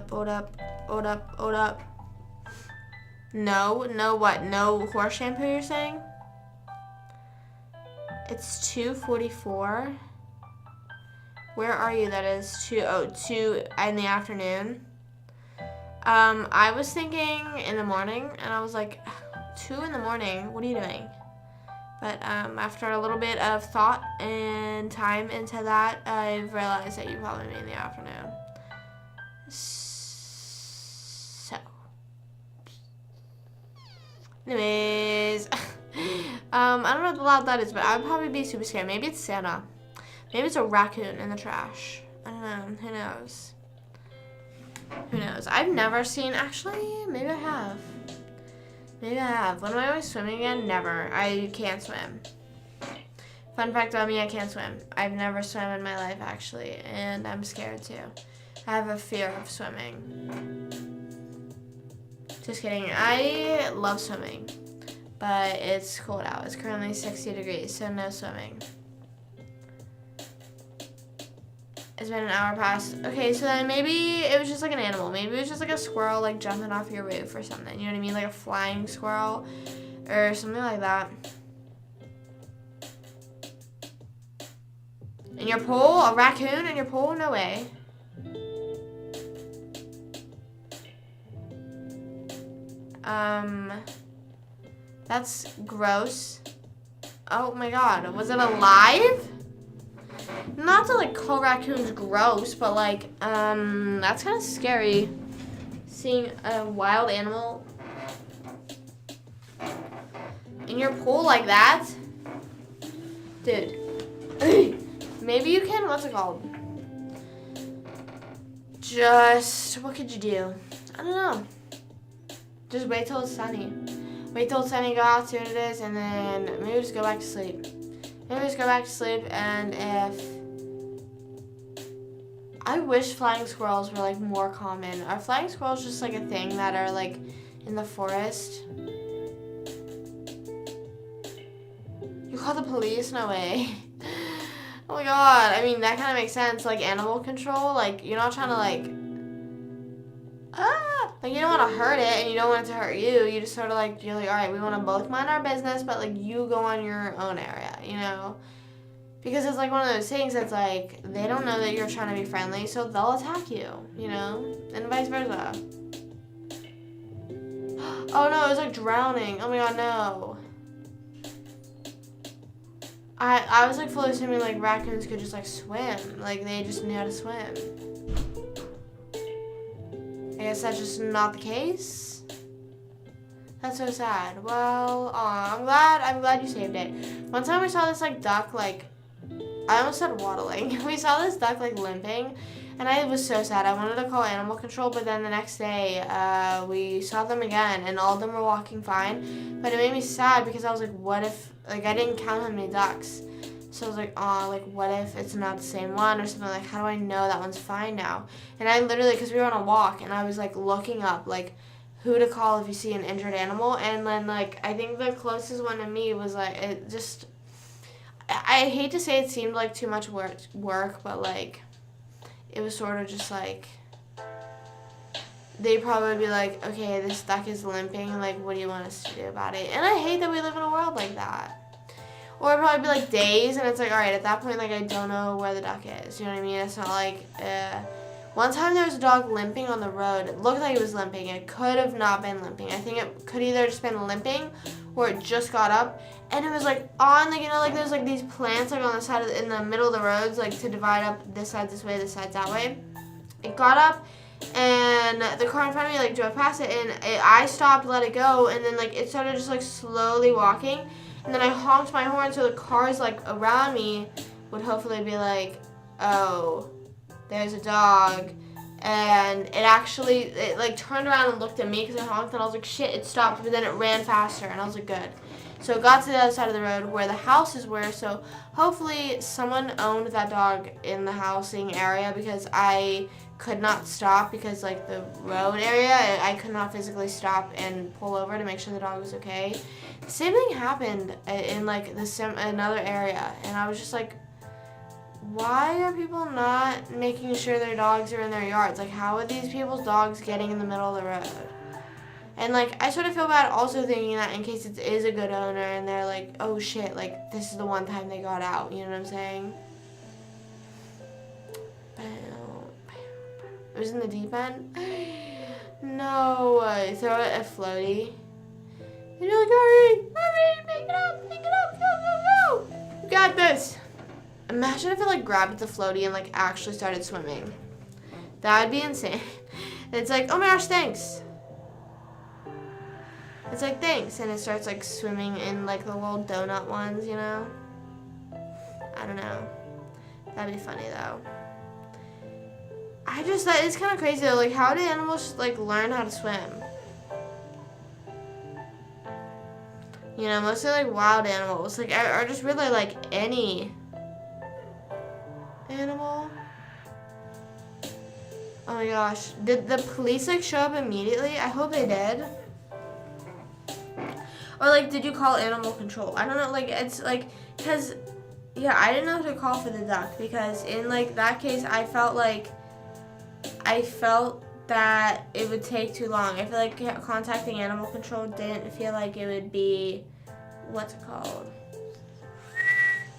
A: Hold up. No, what? No horse shampoo, you're saying? It's 2:44. Where are you? That is 2 in the afternoon. I was thinking in the morning, and I was like, 2 in the morning? What are you doing? But after a little bit of thought and time into that, I've realized that you probably mean in the afternoon. So, anyways, I don't know how loud that is, but I would probably be super scared. Maybe it's Santa. Maybe it's a raccoon in the trash. I don't know. Who knows? Who knows? I've never seen, actually, maybe I have. Maybe I have. When am I always swimming again? Never. I can't swim. Fun fact about me, I can't swim. I've never swum in my life, actually, and I'm scared too. I have a fear of swimming. Just kidding. I love swimming, but it's cold out. It's currently 60 degrees, so no swimming. It's been an hour past. Okay, so then maybe it was just like an animal. Maybe it was just like a squirrel like jumping off your roof or something. You know what I mean? Like a flying squirrel or something like that. In your pool? A raccoon in your pool? No way. That's gross. Oh my god. Was it alive? Not to like call raccoons gross, but like, that's kind of scary. Seeing a wild animal in your pool like that. Dude. Maybe you can, what's it called? Just, what could you do? I don't know. Just wait till it's sunny. Wait till it's sunny, go out, see what it is, and then maybe just go back to sleep. Maybe just go back to sleep, and if... I wish flying squirrels were, like, more common. Are flying squirrels just, like, a thing that are, like, in the forest? You call the police? No way. Oh my god. I mean, that kind of makes sense. Like, animal control. Like, you're not trying to, like... Like, you don't want to hurt it, and you don't want it to hurt you. You just sort of, like, you're like, all right, we want to both mind our business, but, like, you go on your own area, you know? Because it's, like, one of those things that's, like, they don't know that you're trying to be friendly, so they'll attack you, you know? And vice versa. Oh, no, it was, like, drowning. Oh, my God, no. I was, like, fully assuming, like, raccoons could just, like, swim. Like, they just knew how to swim. guess that's just not the case. That's so sad. Well, I'm glad you saved it. One time we saw this like duck, like, I almost said waddling. We saw this duck like limping, and I was so sad. I wanted to call animal control, but then the next day we saw them again, and all of them were walking fine. But it made me sad because I was like, what if, like, I didn't count how many ducks. So I was like, oh, like, what if it's not the same one or something? Like, how do I know that one's fine now? And I literally, because we were on a walk, and I was like looking up, like, who to call if you see an injured animal. And then, like, I think the closest one to me was like, it just, I hate to say it seemed like too much work, but like, it was sort of just like, they'd probably be like, okay, this duck is limping, like, what do you want us to do about it? And I hate that we live in a world like that. Or it'd probably be like days, and it's like, all right, at that point, like, I don't know where the duck is. You know what I mean? It's not like, one time there was a dog limping on the road. It looked like it was limping. It could have not been limping. I think it could either just been limping, or it just got up, and it was like on, like, you know, like there's like these plants like on the side of in the middle of the roads, like to divide up this side this way, this side that way. It got up, and the car in front of me like drove past it, and I stopped, let it go, and then like it started just like slowly walking, and then I honked my horn so the cars like around me would hopefully be like, oh, there's a dog. And it like turned around and looked at me because I honked, and I was like, shit, it stopped, but then it ran faster, and I was like, good. So it got to the other side of the road where the houses were, so hopefully someone owned that dog in the housing area, because I could not stop because, like, the road area, I could not physically stop and pull over to make sure the dog was okay. The same thing happened in, like, another area, and I was just like, why are people not making sure their dogs are in their yards? Like, how are these people's dogs getting in the middle of the road? And, like, I sort of feel bad also thinking that in case it is a good owner and they're like, oh, shit, like, this is the one time they got out. You know what I'm saying? It was in the deep end? No. Throw it at floaty. And you're like, hurry, pick it up, go. You got this. Imagine if it, like, grabbed the floaty and, like, actually started swimming. That would be insane. It's like, oh my gosh, thanks. It's like, thanks. And it starts, like, swimming in, like, the little donut ones, you know? I don't know. That'd be funny, though. That is kind of crazy, though. Like, how do animals, like, learn how to swim? You know, mostly, like, wild animals. Like, or just really, like, any animal. Oh my gosh. Did the police, like, show up immediately? I hope they did. Or, like, did you call animal control? I don't know, like, it's, like, because, yeah, I didn't know who to call for the duck, because in, like, that case, I felt that it would take too long. I feel like contacting animal control didn't feel like it would be, what's it called?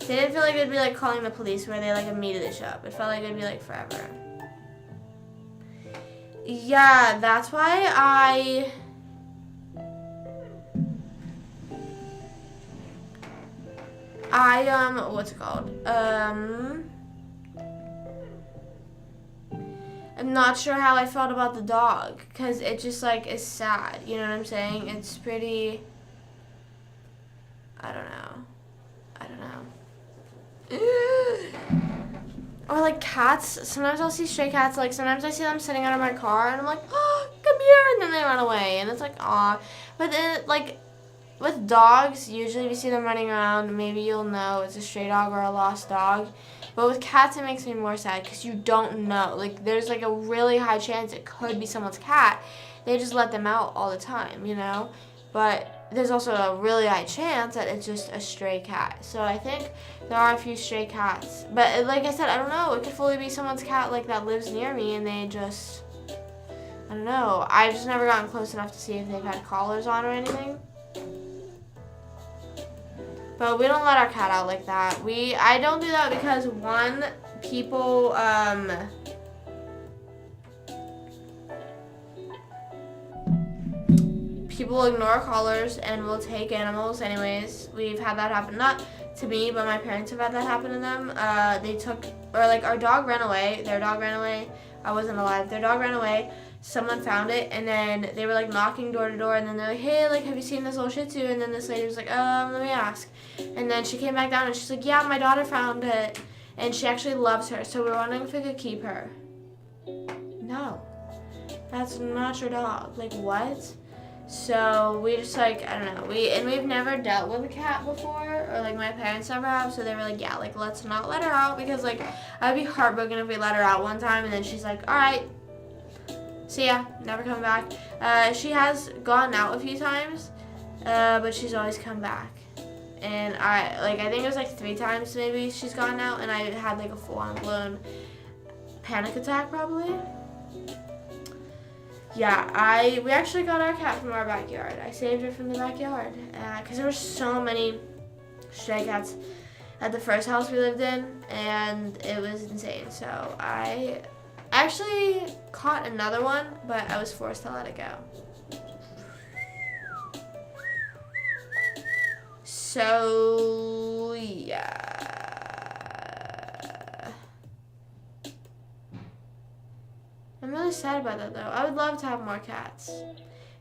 A: Didn't feel like it would be, like, calling the police where they, like, immediately show up. It felt like it would be, like, forever. Yeah, that's why what's it called? I'm not sure how I felt about the dog, because it just, like, is sad. You know what I'm saying? It's pretty, I don't know. Or, like, cats. Sometimes I'll see stray cats. Like, sometimes I see them sitting under my car, and I'm like, oh, come here, and then they run away, and it's like, aw. But then, like, with dogs, usually if you see them running around, maybe you'll know it's a stray dog or a lost dog. But with cats, it makes me more sad, because you don't know. Like, there's, like, a really high chance it could be someone's cat. They just let them out all the time, you know? But there's also a really high chance that it's just a stray cat. So I think there are a few stray cats. But like I said, I don't know. It could fully be someone's cat, like, that lives near me, and they just, I don't know. I've just never gotten close enough to see if they've had collars on or anything. But we don't let our cat out like that. I don't do that because, one, people, people ignore collars and will take animals anyways. We've had that happen, not to me, but my parents have had that happen to them. They took, or like, our dog ran away. Their dog ran away. I wasn't alive. Their dog ran away. someone found it, and then they were like knocking door to door, and then they're like, hey, like, have you seen this little Shih Tzu? And then this lady was like, let me ask. And then she came back down and she's like, yeah, my daughter found it, and she actually loves her, so we're wondering if we could keep her. No, that's not your dog. Like, what? So we just like, I don't know, we've never dealt with a cat before, or like my parents never have, so they were like, yeah, like, let's not let her out, because like I'd be heartbroken if we let her out one time and then she's like, all right, see ya, never come back. She has gone out a few times, but she's always come back. And I think it was like 3 times maybe she's gone out, and I had like a full-on blown panic attack probably. Yeah, we actually got our cat from our backyard. I saved her from the backyard because there were so many stray cats at the first house we lived in, and it was insane. So I actually caught another one, but I was forced to let it go. So yeah. I'm really sad about that though. I would love to have more cats.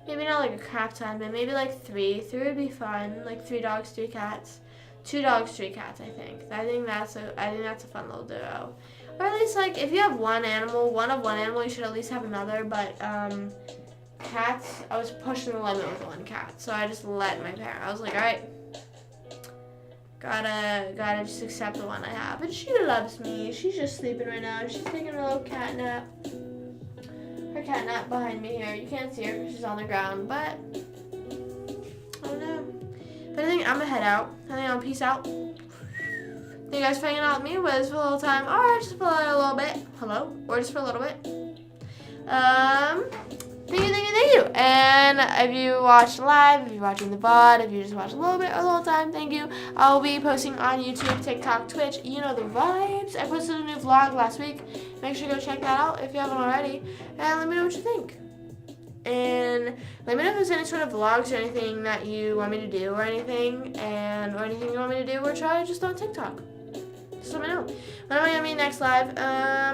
A: Maybe not like a crap ton, but maybe like 3. 3 would be fun. Like 3 dogs, 3 cats. 2 dogs, 3 cats, I think. I think that's a fun little duo. Or at least like if you have one of one animal, you should at least have another. But cats, I was pushing the limit with 1 cat, so I just let my parents. I was like, all right, gotta just accept the one I have. And she loves me. She's just sleeping right now. She's taking a little cat nap. Her cat nap behind me here. You can't see her because she's on the ground, but I don't know. But I think I'm gonna head out. I think I'll peace out. Thank you guys for hanging out with me, whether it's for a little time or just for a little bit. Hello? Or just for a little bit. Thank you. And if you watched live, if you're watching the VOD, if you just watched a little bit or a little time, thank you. I'll be posting on YouTube, TikTok, Twitch. You know the vibes. I posted a new vlog last week. Make sure you go check that out if you haven't already. And let me know what you think. And let me know if there's any sort of vlogs or anything that you want me to do or anything. Or anything you want me to do or try just on TikTok. Just let me know. When am I going to be next live?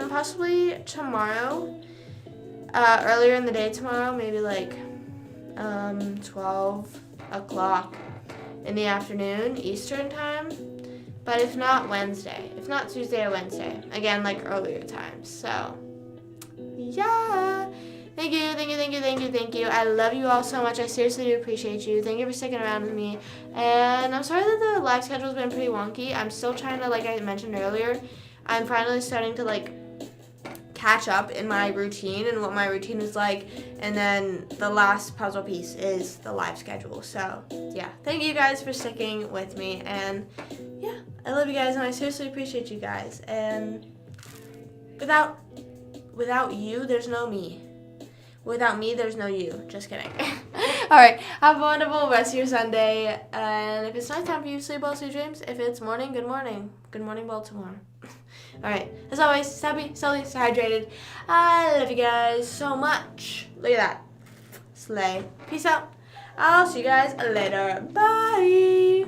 A: Possibly tomorrow. Earlier in the day tomorrow, maybe like 12 o'clock in the afternoon, Eastern time. But if not, Wednesday. If not Tuesday or Wednesday. Again, like earlier times. So, yeah. Thank you. I love you all so much. I seriously do appreciate you. Thank you for sticking around with me. And I'm sorry that the live schedule's been pretty wonky. I'm still trying to, like I mentioned earlier, I'm finally starting to, like, catch up in my routine and what my routine is like, and then the last puzzle piece is the live schedule. So yeah, thank you guys for sticking with me, and yeah, I love you guys and I seriously appreciate you guys, and without you there's no me. Without me there's no you. Just kidding. Alright, have a wonderful rest of your Sunday, and if it's nighttime for you, sleep well, sweet dreams. If it's morning, good morning. Good morning, Baltimore. Alright, as always, stay happy, stay hydrated. I love you guys so much. Look at that. Slay. Peace out. I'll see you guys later. Bye.